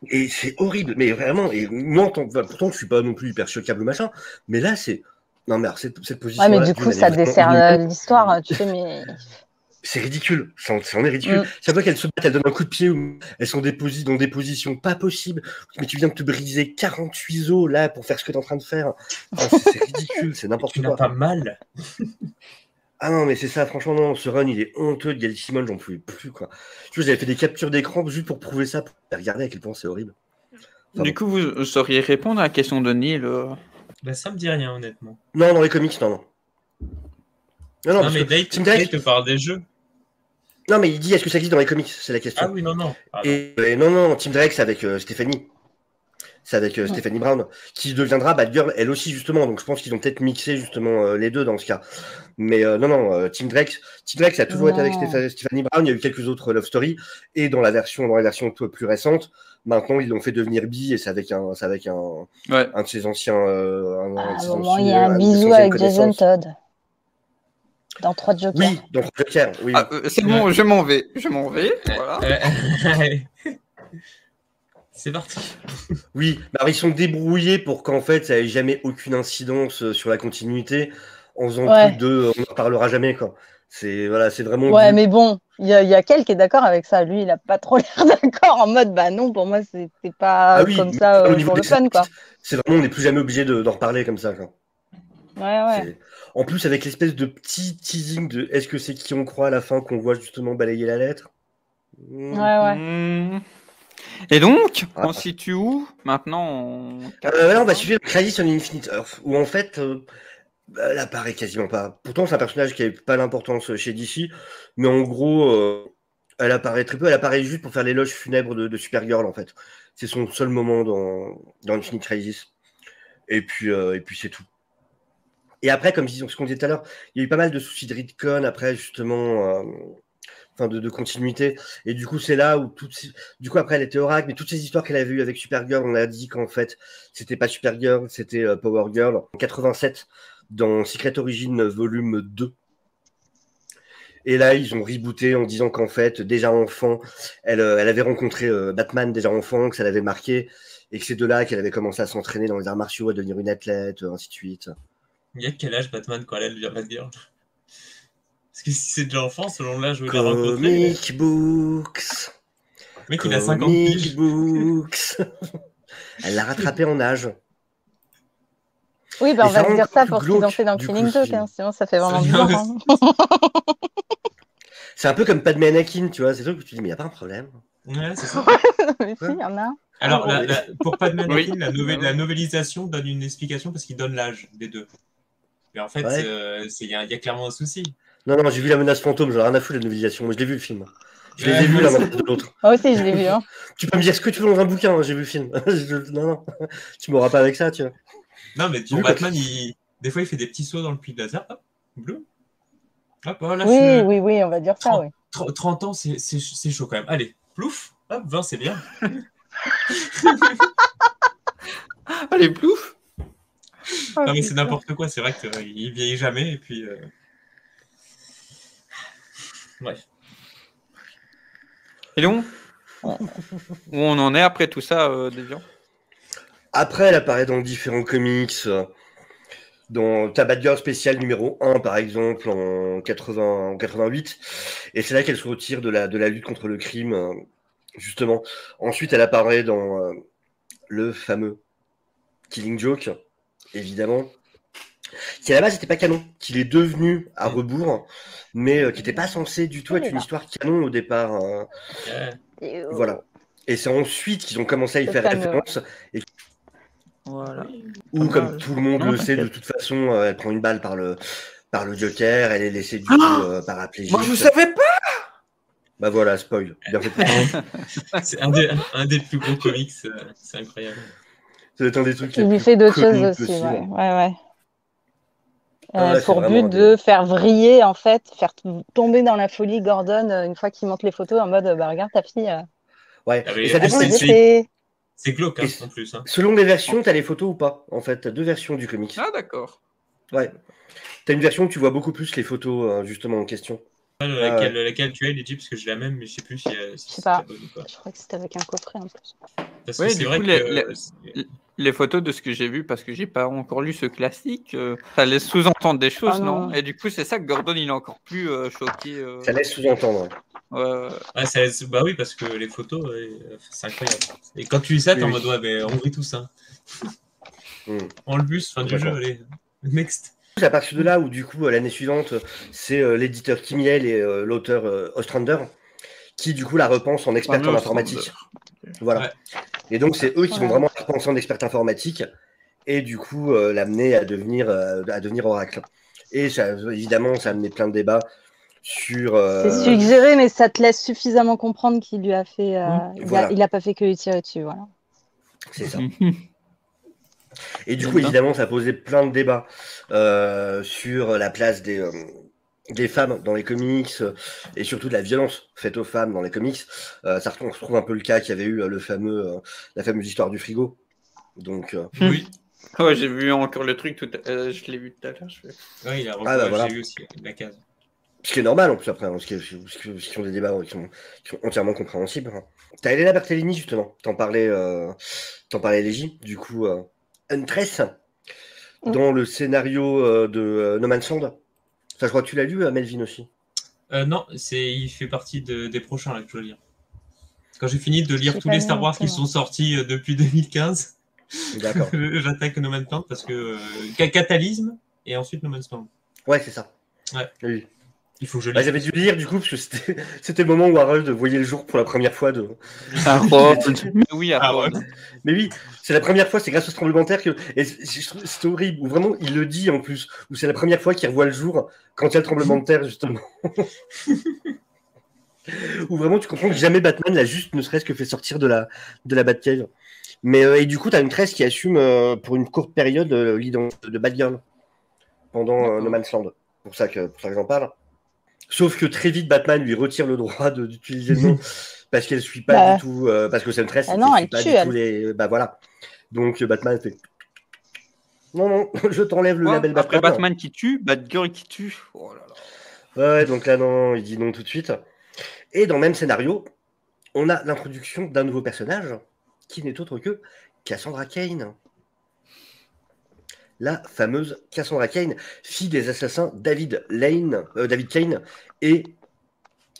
Et c'est horrible, mais vraiment, et moi, pourtant, je suis pas non plus hyper choquable, machin, mais là, c'est... Non, mais alors, cette position. Ouais, mais du coup, ça dessert l'histoire, tu sais, mais. C'est ridicule, ça en est ridicule. Chaque fois qu'elles se battent, elles donnent un coup de pied ou elles sont dans des positions pas possibles. Mais tu viens de te briser 48 os là pour faire ce que tu es en train de faire. Enfin, c'est ridicule, c'est n'importe quoi. Tu n'as pas mal. Ah non, mais c'est ça, franchement, non, ce run, il est honteux de Gail Simone, j'en pouvais plus, quoi. Tu vois, j'avais fait des captures d'écran juste pour prouver ça, pour regarder à quel point c'est horrible. Enfin, du coup, vous sauriez répondre à la question de Neil Bah, ça me dit rien, honnêtement. Non, dans les comics, non. Non, mais Dave te parle des jeux. Non, mais il dit est-ce que ça existe dans les comics? C'est la question. Ah oui, non. Et non, Team Drake, c'est avec Stéphanie. C'est avec Stéphanie Brown, qui deviendra Batgirl, elle aussi, justement. Donc je pense qu'ils ont peut-être mixé, justement, les deux dans ce cas. Mais non, Team Drake, ça a toujours été avec Stéphanie Brown. Il y a eu quelques autres Love Story. Et dans la version plus récente, maintenant, ils l'ont fait devenir bi, et c'est avec un de ses anciens. Il y a un bisou avec Jason Todd. Dans 3 Jokers. Oui, dans 3 Jokers. Oui. Ah, c'est bon, je m'en vais. Voilà. C'est parti. Oui, bah, ils sont débrouillés pour qu'en fait, ça n'ait jamais aucune incidence sur la continuité. En faisant le truc de on n'en reparlera jamais, quoi. C'est vraiment. Ouais, mais bon, il y a Kel qui est d'accord avec ça. Lui, il a pas trop l'air d'accord en mode bah non, pour moi, c'était pas comme ça pour le fun, quoi. C'est vraiment, on n'est plus jamais obligé d'en reparler comme ça, quoi. Ouais. En plus, avec l'espèce de petit teasing de est-ce que c'est qui on croit à la fin qu'on voit justement balayer la lettre. Ouais. Et donc, on se situe où maintenant Là, on va suivre Crisis on Infinite Earth, où en fait, elle apparaît quasiment pas. Pourtant, c'est un personnage qui n'a pas l'importance chez DC, mais en gros, elle apparaît très peu. Elle apparaît juste pour faire l'éloge funèbre de Supergirl, en fait. C'est son seul moment dans Infinite Crisis. Et puis c'est tout. Et après, comme ce qu'on disait tout à l'heure, il y a eu pas mal de soucis de retcon après, justement, de continuité. Et du coup, c'est là où du coup, après, elle était Oracle, mais toutes ces histoires qu'elle avait eues avec Supergirl, on a dit qu'en fait, c'était pas Supergirl, c'était Power Girl. En 87, dans Secret Origin volume 2. Et là, ils ont rebooté en disant qu'en fait, déjà enfant, elle avait rencontré Batman déjà enfant, que ça l'avait marqué, et que c'est de là qu'elle avait commencé à s'entraîner dans les arts martiaux, à devenir une athlète, ainsi de suite. Il y a quel âge Batman quand elle devient Batgirl? Parce que si c'est déjà enfant, selon l'âge où il a rencontré. Comic books. Le mec, il a 50 piges. Comic books. Elle l'a rattrapé en âge. Oui, on va se dire ça pour ce qu'ils ont fait dans Killing Joke, sinon ça fait vraiment bizarre. Hein. C'est un peu comme Padmé Anakin, tu vois, c'est sûr que tu dis, mais il n'y a pas un problème. Ouais, c'est ça. Mais si, il y en a. Alors, pour Padmé Anakin, la novélisation donne une explication parce qu'il donne l'âge des deux. Mais en fait, il y a clairement un souci. Non, j'ai vu La Menace Fantôme, j'en ai rien à foutre de la novélisation. Moi, je l'ai vu le film. Je l'ai vu l'un de l'autre. Moi aussi, je l'ai vu. Hein. Tu peux me dire ce que tu veux dans un bouquin, hein, j'ai vu le film. Non, tu m'auras pas avec ça, tu vois. Non, mais tu vois, Batman, des fois, il fait des petits sauts dans le puits de laser. Hop, bleu. Hop, voilà, oui, on va dire 30, ça, oui. 30 ans, c'est chaud quand même. Allez, plouf. Hop, 20, c'est bien. Allez, plouf. Non, mais c'est n'importe quoi. C'est vrai qu'il vieillit jamais. Et puis... Bref. Et donc, où on en est après tout ça, Déviant? Après, elle apparaît dans différents comics. Dans Batgirl spécial numéro 1, par exemple, en 88. Et c'est là qu'elle se retire de la lutte contre le crime, justement. Ensuite, elle apparaît dans le fameux Killing Joke, évidemment. Qui à la base n'était pas canon, qu'il est devenu à rebours, mais qui n'était pas censé du tout être une histoire canon au départ. Voilà. Et c'est ensuite qu'ils ont commencé à y faire référence. Et... Voilà. Ou comme tout le monde le sait, de toute façon, elle prend une balle par le Joker, elle est laissée du coup paraplégique. Moi je savais pas. Bah voilà, spoil. Bien fait. C'est un des plus gros comics, c'est incroyable. Ça doit être un des trucs. Il lui fait d'autres choses aussi, ouais. Ouais, c'est pour vraiment but de faire vriller, en fait, faire tomber dans la folie Gordon une fois qu'il monte les photos en mode bah, regarde ta fille, Ouais. Ah, Et mais ça en plus, dépend des... c'est glauque Et en plus. Hein. selon les versions, t'as les photos ou pas. En fait, t'as deux versions du comics. Ah, d'accord. Ouais. T'as une version où tu vois beaucoup plus les photos, justement, en question. Laquelle tu as, Legit, parce que j'ai la même, mais je sais plus si, je si sais c'est pas. la bonne ou pas. Je crois que c'était avec un coffret en plus. Parce que Oui, c'est du vrai coup, que. les photos de ce que j'ai vu, parce que j'ai pas encore lu ce classique, ça laisse sous-entendre des choses, Ah non? non. Et du coup, c'est ça que Gordon, il est encore plus choqué. Ça laisse sous-entendre. Ouais. Ah, bah oui, parce que les photos, c'est incroyable. Et quand tu lis ça, t'es en Oui. mode, ouais, mais on vit tout ça. Hmm. On le bus, fin du jeu, Complètement. allez. Next. C'est à partir de là où, du coup, l'année suivante, c'est l'éditeur Kimiel et l'auteur Ostrander qui, du coup, la repensent en experte en Fameux informatique. Ostrander. Voilà. Ouais. Et donc, c'est eux qui vont Voilà. vraiment la repenser en experte informatique et, du coup, l'amener à devenir Oracle. Et ça, évidemment, ça a amené plein de débats sur. C'est suggéré, mais ça te laisse suffisamment comprendre qu'il lui a fait. Voilà. Il a pas fait que lui tirer dessus, voilà. C'est ça. Mhm. Et du Eh coup, ben. évidemment, ça a posé plein de débats sur la place des femmes dans les comics et surtout de la violence faite aux femmes dans les comics. Ça retrouve un peu le cas qu'il y avait eu la fameuse histoire du frigo. Donc, Oui. Ouais, j'ai vu encore le truc, je l'ai vu tout à l'heure. Ouais, il a Ah, bah, voilà. j'ai vu aussi la case. ce qui est normal en plus après, hein, ce qui sont des débats qui sont entièrement compréhensibles. Hein. T'as Elena Bertellini justement, t'en parlais Légie, du coup, Huntress, dans le scénario de No Man's Land. Ça, je crois que tu l'as lu, Melvin aussi. Non, il fait partie des prochains là, que je dois lire. Quand j'ai fini de lire J'ai tous pas les lu Star non Wars plus, qui moi. sont sortis depuis 2015, D'accord. j'attaque No Man's Land parce que Catalysme et ensuite No Man's Land. Ouais, c'est ça. Ouais. Oui. Il faut que je Bah, lise. j'avais dû lire du coup, parce que c'était le moment où Harold voyait le jour pour la première fois de. Harold. Mais oui, Ah, Harold. ouais. Mais oui, c'est la première fois, c'est grâce au tremblement de terre que. Et je trouve c'est horrible, où vraiment il le dit en plus, où c'est la première fois qu'il revoit le jour quand il y a le tremblement de terre, justement. Où vraiment tu comprends que jamais Batman l'a juste ne serait-ce que fait sortir de la Batcave. Mais et du coup, t'as une tresse qui assume pour une courte période l'identité de Batgirl pendant D'accord. No Man's Land. Pour ça que j'en parle. Sauf que très vite, Batman lui retire le droit d'utiliser le nom parce qu'elle suit pas Bah. du tout, parce que c'est une tresse. Ah non, suit elle pas tue, du elle. tout les. Bah voilà. Donc Batman fait. Non, je t'enlève le Quoi label Après Batman. Batman qui tue, Batgirl qui tue. Oh là là. Ouais, donc là, non, il dit non tout de suite. Et dans le même scénario, on a l'introduction d'un nouveau personnage qui n'est autre que Cassandra Cain. La fameuse Cassandra Cain, fille des assassins David Cain et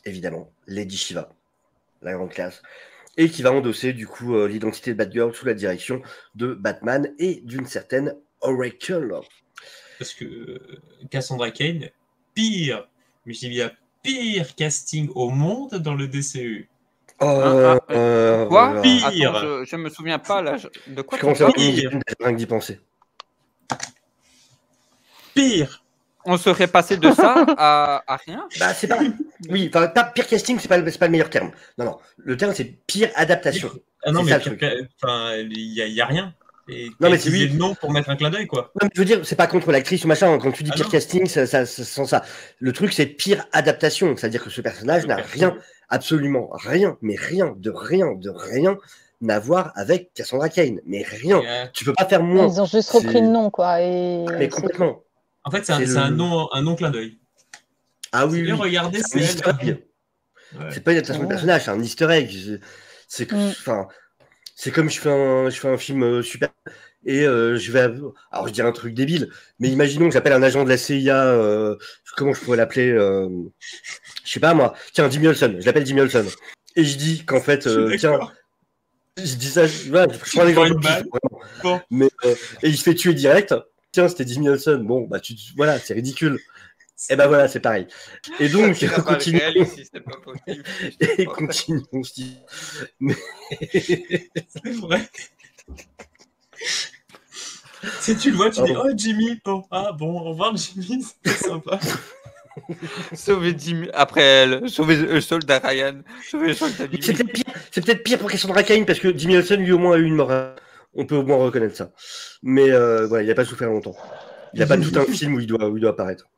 évidemment Lady Shiva, la grande classe, et qui va endosser du coup l'identité de Batgirl sous la direction de Batman et d'une certaine Oracle. Parce que Cassandra Cain, pire, mais je dis bien pire casting au monde dans le DCU. Quoi Pire. Attends, je me souviens pas là. De quoi Je tu commence à avoir parles une migraine rien que d'y penser. Pire. On serait passé de ça à rien. Bah, c'est pas. Oui, enfin, pas pire casting, c'est pas le meilleur terme. Non, le terme c'est pire adaptation. Ah non, C'est mais ça, le truc. il y a rien. Et Non, mais c'est oui. le nom pour mettre un clin d'œil, quoi. Non, mais je veux dire, c'est pas contre l'actrice ou machin. Quand tu dis Ah pire non. casting, ça sent ça. Le truc, c'est pire adaptation. C'est-à-dire que ce personnage n'a rien, absolument rien, mais rien à voir avec Cassandra Cain. Mais rien. Tu peux pas faire moins. Ils ont juste repris le nom, quoi. Et mais complètement. En fait, c'est un nom clin d'œil. Ah oui, bien, regardez, c'est un easter egg. Ouais. C'est pas une adaptation de personnage, c'est un easter egg. C'est comme je fais un film super et je vais. Alors je dirais un truc débile, mais imaginons que j'appelle un agent de la CIA. Comment je pourrais l'appeler Je sais pas moi. Tiens, Jimmy Olsen. Je l'appelle Jimmy Olsen. Et je dis qu'en fait, tiens. Je dis ça, je prends un exemple de pif, bon. Mais, et il se fait tuer direct. Tiens, c'était Jimmy Olsen. Bon, bah, voilà, c'est ridicule. Et ben voilà, c'est pareil. Et donc, continuons. Et continuons. Mais... c'est vrai. Si tu le vois, tu dis oh Jimmy, bon, au revoir Jimmy, c'est sympa. Sauver Jimmy après sauver le soldat Ryan, sauver le soldat Jimmy. C'est peut-être pire pour Cassandra Cain parce que Jimmy Olsen lui au moins a eu une mort. On peut au moins reconnaître ça. Mais voilà, il n'a pas souffert longtemps. Il n'a pas tout un film où il doit apparaître.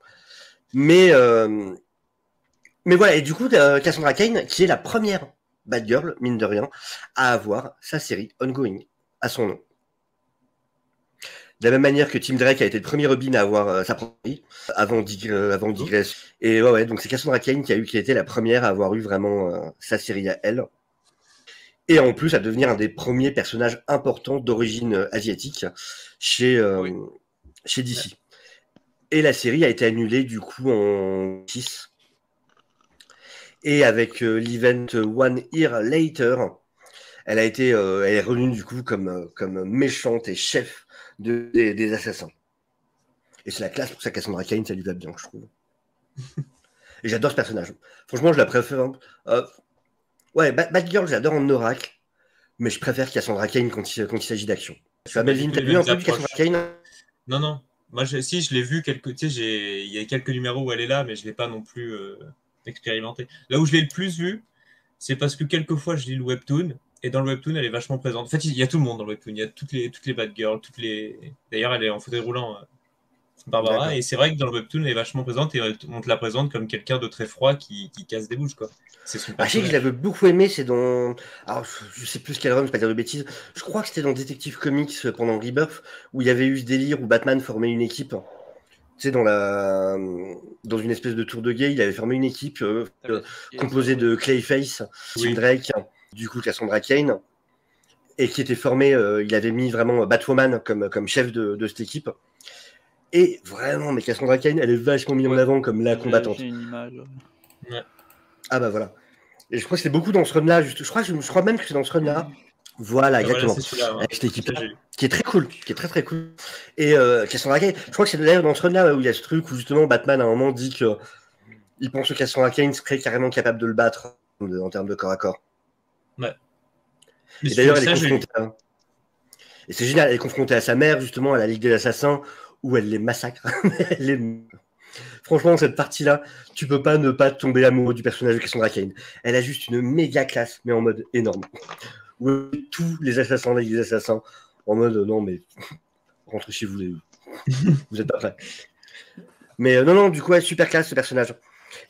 Mais voilà, et du coup, Cassandra Cain, qui est la première Batgirl, mine de rien, à avoir sa série ongoing à son nom. De la même manière que Tim Drake a été le premier Robin à avoir sa propre série avant Digress. Et ouais, donc c'est Cassandra Cain qui a été la première à avoir eu vraiment sa série à elle. Et en plus à devenir un des premiers personnages importants d'origine asiatique chez DC. Et la série a été annulée du coup en 6. Et avec l'event One Year Later, elle est revenue du coup comme méchante et chef des assassins. Et c'est la classe pour ça, Cassandra Cain, ça lui va bien, je trouve. Et j'adore ce personnage. Franchement, je la préfère. Ouais, Batgirl, j'adore en oracle, mais je préfère Cassandra Cain quand il s'agit d'action. Tu vois, Melvin, t'as vu un peu du Cassandra Cain? Non. Moi, si, je l'ai vu il y a quelques numéros où elle est là, mais je ne l'ai pas non plus expérimenté. Là où je l'ai le plus vu, c'est parce que quelquefois, je lis le webtoon, et dans le webtoon, elle est vachement présente. En fait, il y a tout le monde dans le webtoon. Il y a toutes les Batgirls, D'ailleurs, elle est en fauteuil roulant, Barbara, et c'est vrai que dans le webtoon, elle est vachement présente, et on te la présente comme quelqu'un de très froid qui casse des bouches, quoi. C'est son personnage. Je sais que je l'avais beaucoup aimé, c'est dans... Alors, je sais plus quel run, je vais pas dire de bêtises. Je crois que c'était dans Detective Comics pendant Rebirth, où il y avait eu ce délire où Batman formait une équipe. Tu sais, dans une espèce de tour de guet, il avait formé une équipe composée de Clayface, Tim Drake, du coup Cassandra Cain, et qui était formée, il avait mis vraiment Batwoman comme chef de cette équipe. Et vraiment, mais Cassandra Cain, elle est vachement mise en avant comme la combattante. J'ai une image. Ouais. Ah bah voilà. Et je crois que c'est beaucoup dans ce run-là. Je crois même que c'est dans ce run-là. Voilà, exactement. Voilà, avec cette équipe-là, qui est très cool, qui est très très cool. Et Cassandra Cain, je crois que c'est d'ailleurs dans ce run-là où il y a ce truc où justement Batman à un moment dit qu'il pense que Cassandra Cain serait carrément capable de le battre en termes de corps à corps. Ouais. Et d'ailleurs, elle est confrontée Et c'est génial, elle est confrontée à sa mère, justement, à la Ligue des Assassins, où elle les massacre. Franchement, cette partie-là, tu peux pas ne pas tomber amoureux du personnage de Cassandra Cain. Elle a juste une méga classe, mais en mode énorme. Où tous les assassins, la Ligue des Assassins, en mode non, mais rentrez chez vous, vous êtes pas prêts. Mais non, du coup, super classe ce personnage.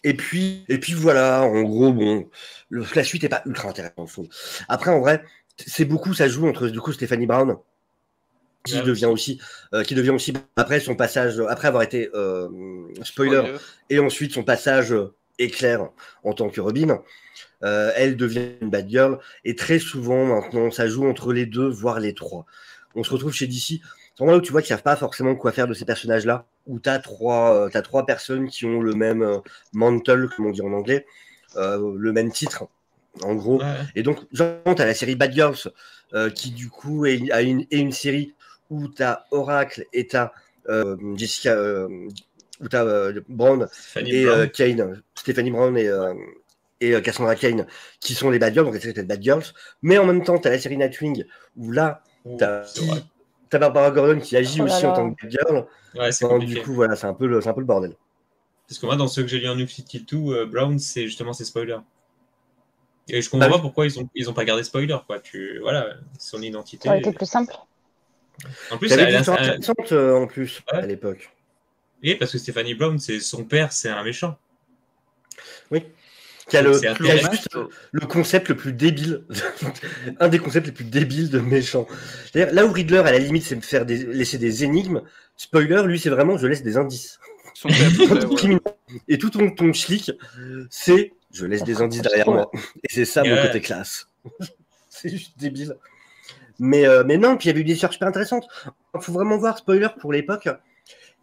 Et puis voilà, en gros, bon, la suite est pas ultra intéressante. Après, en vrai, c'est beaucoup, ça joue entre du coup Stephanie Brown, qui devient aussi après son passage, après avoir été spoiler, et ensuite son passage éclair en tant que Robin, elle devient une bad girl, et très souvent maintenant ça joue entre les deux, voire les trois. On se retrouve chez DC, c'est là où tu vois qu'ils savent pas forcément quoi faire de ces personnages-là, où t'as trois personnes qui ont le même mantle, comme on dit en anglais, le même titre. En gros, et donc, genre, t'as la série Bad Girls qui, du coup, est une série où t'as Oracle et t'as Jessica, où t'as Brown et Cain, Stephanie Brown et Cassandra Cain qui sont les Bad Girls, donc la série de Bad Girls. Mais en même temps, t'as la série Nightwing où là, t'as Barbara Gordon qui agit aussi en tant que Bad Girl. Ouais, du coup, voilà, c'est un peu le bordel. Parce que moi, dans ceux que j'ai lu en New 52, Brown, c'est justement ses spoilers. Et je comprends pas pourquoi ils ont pas gardé spoiler, quoi. Voilà, son identité. Ça aurait été plus simple. En plus, elle est intéressante en plus à l'époque. Oui, parce que Stephanie Brown, c'est son père, c'est un méchant. Oui. Qui a juste le concept le plus débile, un des concepts les plus débiles de méchant. C'est-à-dire, là où Riddler, à la limite, c'est de laisser des énigmes, spoiler, lui, c'est vraiment je laisse des indices. Et tout ton schlick, c'est je laisse des indices derrière moi. Et c'est ça mon côté classe. C'est juste débile. Mais non, puis il y avait eu des histoires super intéressantes. Il faut vraiment voir, spoiler, pour l'époque,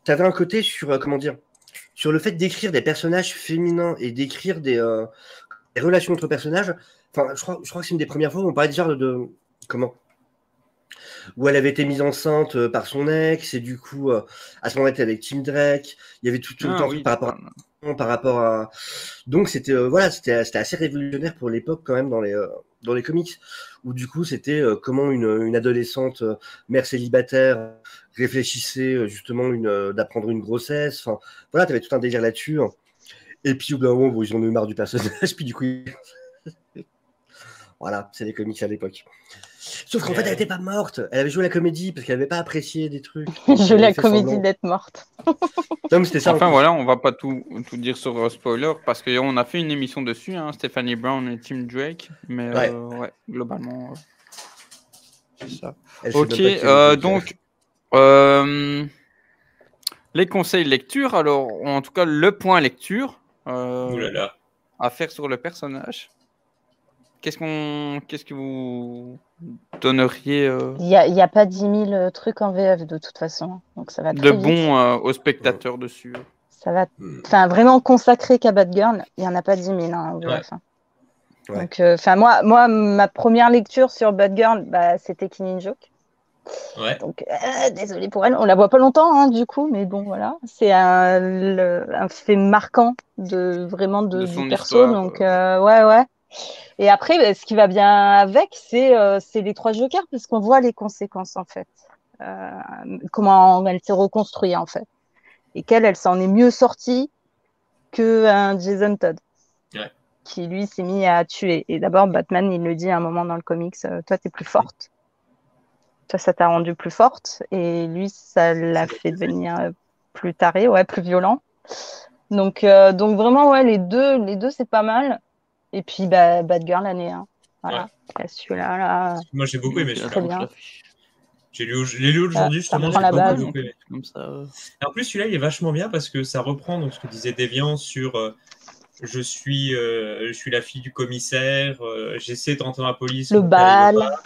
tu avais un côté sur, sur le fait d'écrire des personnages féminins et d'écrire des relations entre personnages. Enfin, je crois que c'est une des premières fois où on parlait déjà où elle avait été mise enceinte par son ex, et du coup, à ce moment-là, elle était avec Tim Drake. Il y avait tout le temps par rapport à... Donc, c'était assez révolutionnaire pour l'époque, quand même, dans les comics, où du coup, c'était comment une adolescente mère célibataire réfléchissait justement d'apprendre une grossesse. Enfin, voilà, tu avais tout un délire là-dessus. Et puis, au bout d'un moment, ils en ont eu marre du personnage, puis du coup... Voilà, c'est les comics à l'époque. Sauf qu'en fait, elle n'était pas morte. Elle avait joué la comédie parce qu'elle n'avait pas apprécié des trucs. Je Elle la avait fait comédie semblant. d'être morte. Non, mais c'était ça. en Enfin plus. voilà, on va pas tout dire sur spoiler parce qu'on a fait une émission dessus, hein, Stephanie Brown et Tim Drake, mais Ouais. ouais, globalement, c'est ça. Elle sait Ok, même pas qui est le donc euh, les conseils lecture, alors en tout cas le point lecture Ouh là là. à faire sur le personnage. Qu'est-ce que vous donneriez Il y a pas 10 000 trucs en VF de toute façon. Donc ça va de très vite. bon aux spectateurs dessus? Ça va. Hmm. Enfin, vraiment consacré qu'à Batgirl, il n'y en a pas 10 000 hein, en VF. hein. Ouais. Donc, moi, ma première lecture sur Batgirl, c'était Killing Joke. Ouais. Donc, désolée pour elle. On la voit pas longtemps, hein, du coup, mais bon, voilà. C'est un fait marquant vraiment De du son perso. histoire, Donc, ouais. Et après, ce qui va bien avec, c'est les 3 Jokers, parce qu'on voit les conséquences, en fait. Comment elle s'est reconstruite, en fait. Et elle s'en est mieux sortie qu'un Jason Todd. Ouais. Qui, lui, s'est mis à tuer. Et d'abord, Batman, il le dit à un moment dans le comics, toi, t'es plus forte. Toi, ça t'a rendu plus forte. Et lui, ça l'a fait devenir plus taré, plus violent. Donc vraiment, ouais, les deux, c'est pas mal. Et puis, Batgirl, l'année 1. Voilà. Celui-là, là, Moi, j'ai beaucoup aimé très celui-là. bien. Je l'ai lu aujourd'hui, Ça justement. reprend J'ai la beaucoup, base. beaucoup aimé. comme ça. Et en plus, celui-là, il est vachement bien parce que ça reprend donc, ce que disait Deviant sur je suis la fille du commissaire, j'essaie de rentrer dans la police. Le mon père, il veut bal, pas.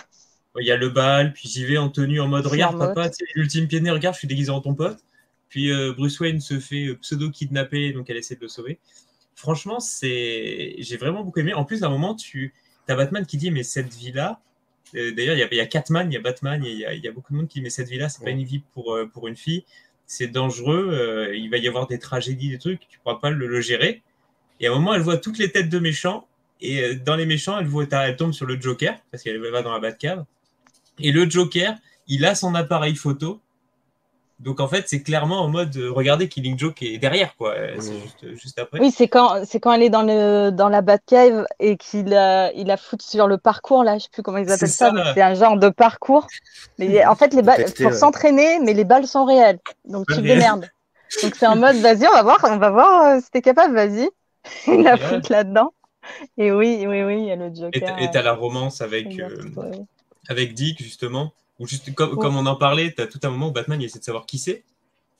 Il y a le bal, puis j'y vais en tenue en mode regarde, Marmotte. papa, tu sais, l'ultime pied de nez, regarde, je suis déguisé en ton pote. Puis Bruce Wayne se fait pseudo-kidnapper, donc elle essaie de le sauver. Franchement, j'ai vraiment beaucoup aimé. En plus, à un moment, t'as Batman qui dit mais cette vie-là, d'ailleurs, il y a Catman, il y a Batman, il y a beaucoup de monde qui dit mais cette vie-là, c'est pas une vie pour une fille, c'est dangereux, il va y avoir des tragédies, des trucs, tu pourras pas le gérer. Et à un moment, elle voit toutes les têtes de méchants, et dans les méchants, elle tombe sur le Joker, parce qu'elle va dans la Batcave. Et le Joker, il a son appareil photo. Donc en fait, c'est clairement en mode regardez, Killing Joke est derrière, quoi. C'est juste après. Oui, c'est quand elle est dans la Batcave et qu'il la fout sur le parcours, là, je sais plus comment ils appellent ça. Donc c'est un genre de parcours. Mais en fait, les balles, pour s'entraîner, mais les balles sont réelles. Donc tu te démerdes. Donc c'est en mode, vas-y, on va voir si t'es capable, vas-y. Il la fout là-dedans. Et oui, il y a le Joker. Et t'as la romance avec Dick, justement. Où juste comme on en parlait, t'as tout un moment où Batman il essaie de savoir qui c'est.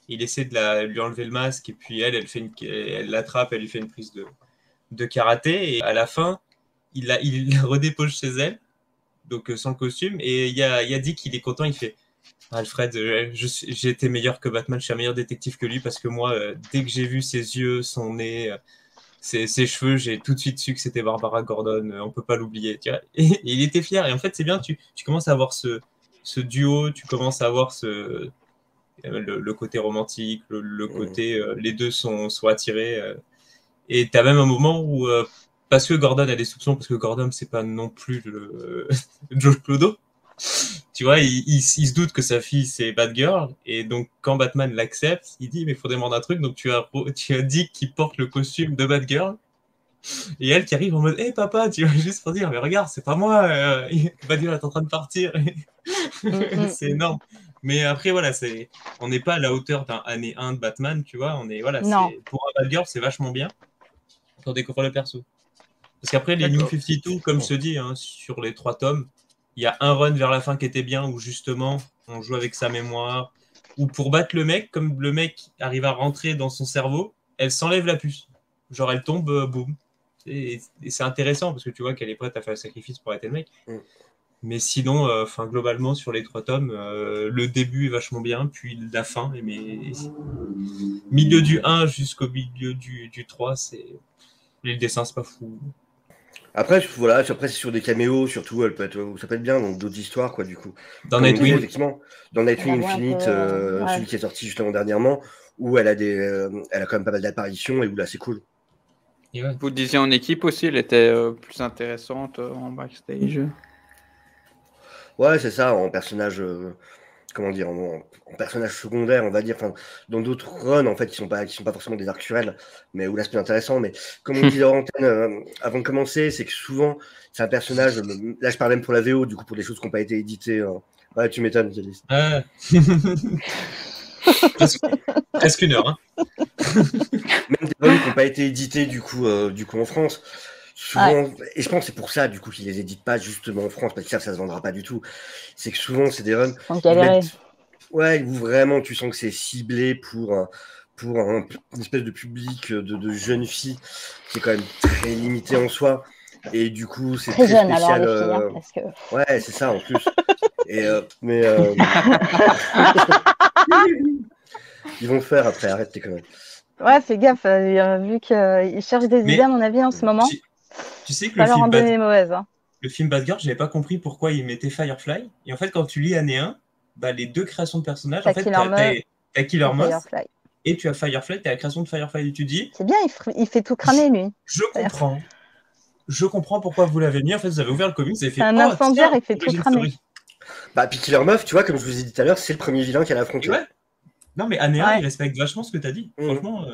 Il essaie de lui enlever le masque, et puis elle l'attrape, elle lui fait une prise de karaté, et à la fin, il la redépose chez elle, donc sans le costume, et il y a Dick, il est content, il fait Alfred, j'ai été meilleur que Batman, je suis un meilleur détective que lui, parce que moi, dès que j'ai vu ses yeux, son nez, ses cheveux, j'ai tout de suite su que c'était Barbara Gordon, on peut pas l'oublier, tu vois. Et il était fier, et en fait, c'est bien, tu commences à avoir ce duo, tu commences à avoir le côté romantique, le côté les deux sont attirés, et t'as même un moment où parce que Gordon a des soupçons, parce que Gordon c'est pas non plus le Joe Clodo, tu vois, il se doute que sa fille c'est Batgirl, et donc quand Batman l'accepte, il dit mais il faut demander un truc, donc tu as Dick qui porte le costume de Batgirl, et elle qui arrive en mode hey papa, tu vois, juste pour dire mais regarde c'est pas moi, Batgirl est en train de partir. C'est énorme. Mais après, voilà, on n'est pas à la hauteur d'un année 1 de Batman, tu vois. Pour un Batgirl, c'est vachement bien pour découvrir le perso. Parce qu'après, les New 52, comme se dit, hein, sur les 3 tomes, il y a un run vers la fin qui était bien, où justement, on joue avec sa mémoire. Ou pour battre le mec, comme le mec arrive à rentrer dans son cerveau, elle s'enlève la puce. Genre, elle tombe, boum. Et c'est intéressant, parce que tu vois qu'elle est prête à faire le sacrifice pour arrêter le mec. Mais sinon, globalement, sur les 3 tomes, le début est vachement bien, puis la fin, mais milieu du 1 jusqu'au milieu du 3, le dessin, c'est pas fou. Après, voilà, c'est sur des caméos, surtout, ça peut être bien, donc d'autres histoires, quoi, du coup. Dans Nightwing, effectivement, dans Nightwing Infinite, celui qui est sorti justement dernièrement, où elle a quand même pas mal d'apparitions, et où là, c'est cool. Ouais. Vous disiez en équipe aussi, elle était plus intéressante en backstage. Ouais, c'est ça, en personnage comment dire, en personnage secondaire, on va dire, enfin, dans d'autres runs, en fait, qui sont pas forcément des arcs sur elle, mais où là, c'est plus intéressant. Mais comme on disait en antenne, avant de commencer, c'est que souvent, c'est un personnage, là, je parle même pour la VO, du coup, pour des choses qui n'ont pas été éditées. Ouais, tu m'étonnes, Kélis. Presque une heure. Hein. Même des runs qui n'ont pas été édités, du coup, en France. Souvent, et je pense que c'est pour ça, du coup, qu'ils les éditent pas justement en France, parce que ça se vendra pas du tout. C'est que souvent, c'est des runs. Ouais, où vraiment, tu sens que c'est ciblé pour une espèce de public de jeunes filles qui est quand même très limité en soi. Et du coup, c'est très jeune, spécial. Alors, les filles, parce que... Ouais, c'est ça en plus. Et ils vont le faire après, arrête tes conneries. Ouais, fais gaffe, vu qu'ils cherchent des idées, à mon avis, en ce moment. Tu sais que le film Bad Girl, j'avais pas compris pourquoi ils mettaient Firefly. Et en fait, quand tu lis année 1, bah, les deux créations de personnages, en fait, t'as Killer Moth et tu as Firefly, t'as la création de Firefly. Et tu dis... C'est bien, il fait tout cramer, lui. Je comprends pourquoi vous l'avez mis. En fait, vous avez ouvert le comics, vous avez fait... un incendiaire, il fait tout cramer. Bah, puis Killer Moth, tu vois, comme je vous ai dit tout à l'heure, c'est le premier vilain qu'elle a affronté. Ouais. Non, mais année 1, il respecte vachement ce que t'as dit. Franchement,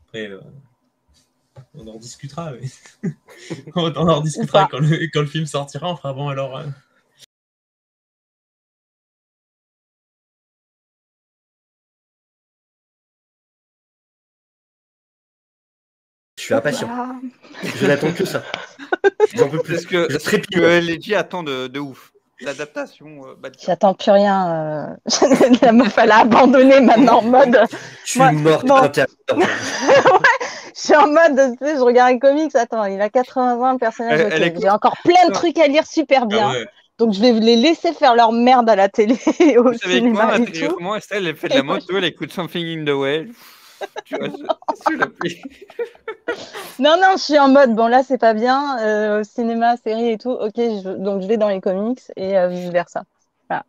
après... on en discutera. Mais... on en discutera quand le film sortira. On fera bon alors. Je suis impatient. Je n'attends que ça. J'en peux plus. Je trépigne. Lady attend de ouf. L'adaptation. J'attends plus rien. La meuf, elle a abandonné maintenant en mode. Je suis morte à l'intérieur. Je suis en mode, tu sais, je regarde les comics. Attends, il a 80 ans, le personnage. J'ai encore plein de trucs à lire super bien. Donc, je vais les laisser faire leur merde à la télé et au cinéma. Intérieurement, Estelle, elle fait de la moto, elle écoute Something in the Way. Tu vois, non, je suis en mode, bon, là, c'est pas bien. Cinéma, série et tout. Ok, donc je vais dans les comics et vice-versa. Voilà.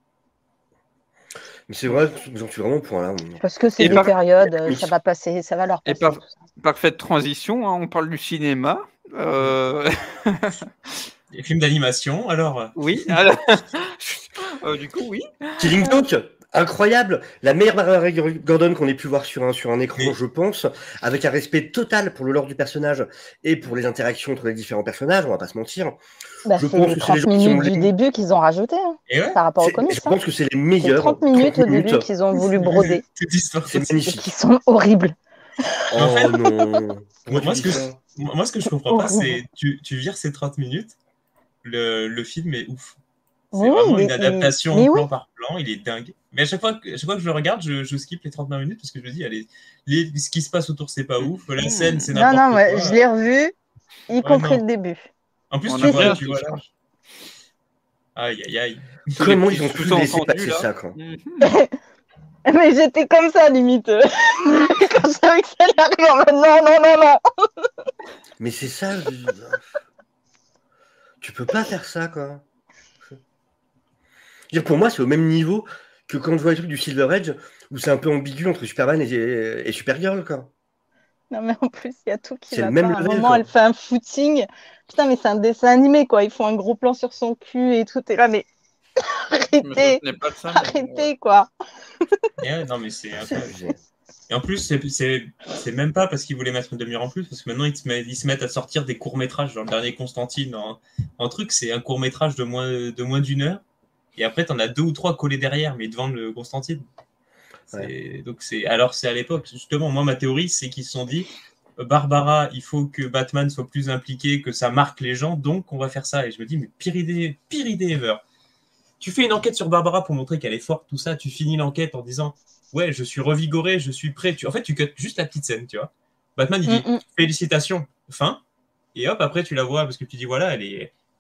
Mais c'est vrai, j'en suis vraiment point là. Parce que c'est des périodes, ça va passer, ça va leur passer. Et parfaite transition, hein, on parle du cinéma. Les films d'animation, alors. Oui, alors. Du coup, oui. Killing Joke, incroyable. La meilleure Barbara Gordon qu'on ait pu voir sur un écran, je pense, avec un respect total pour le lore du personnage et pour les interactions entre les différents personnages, on va pas se mentir. Bah, c'est les 30 minutes du début qu'ils ont rajouté par rapport aux comics. Je pense que c'est les meilleurs. 30 minutes au début qu'ils ont voulu broder. C'est magnifique. Qui sont horribles. Oh en fait, non. Moi, ce que je comprends pas, c'est tu vires ces 30 minutes, le film est ouf. C'est vraiment une adaptation plan par plan, il est dingue. Mais à chaque fois que je le regarde, je skip les 39 minutes parce que je me dis, allez, ce qui se passe autour, c'est pas ouf. La scène, c'est n'importe quoi. Non, je l'ai revu, y compris le début. En plus, tu vois là. Aïe. Comment ils ont pu laisser passer ça, quoi. Mais j'étais comme ça, limite. Quand je savais que ça allait arriver, non. Mais c'est ça. Tu peux pas faire ça, quoi. Pour moi, c'est au même niveau que quand je vois les trucs du Silver Age, où c'est un peu ambigu entre Superman et Supergirl, quoi. Non, mais en plus, il y a tout qui va pas. À un moment, elle fait un footing. Putain, mais c'est un dessin animé, quoi. Ils font un gros plan sur son cul et tout. Et là, mais arrêtez, quoi. Non, mais c'est incroyable. Et en plus, c'est même pas parce qu'ils voulaient mettre une demi-heure en plus, parce que maintenant, ils se mettent à sortir des courts-métrages. Genre le dernier Constantine, en truc, c'est un court-métrage de moins d'une heure. Et après, t'en as 2 ou 3 collés derrière, mais devant le Constantine. Donc alors, c'est à l'époque. Justement, moi, ma théorie, c'est qu'ils se sont dit, Barbara, il faut que Batman soit plus impliqué, que ça marque les gens, donc on va faire ça. Et je me dis, mais pire idée ever. Tu fais une enquête sur Barbara pour montrer qu'elle est forte, tout ça. Tu finis l'enquête en disant, ouais, je suis revigoré, je suis prêt. En fait, tu cuts juste la petite scène, tu vois. Batman, il dit, félicitations, fin. Et hop, après, tu la vois, parce que tu dis, voilà,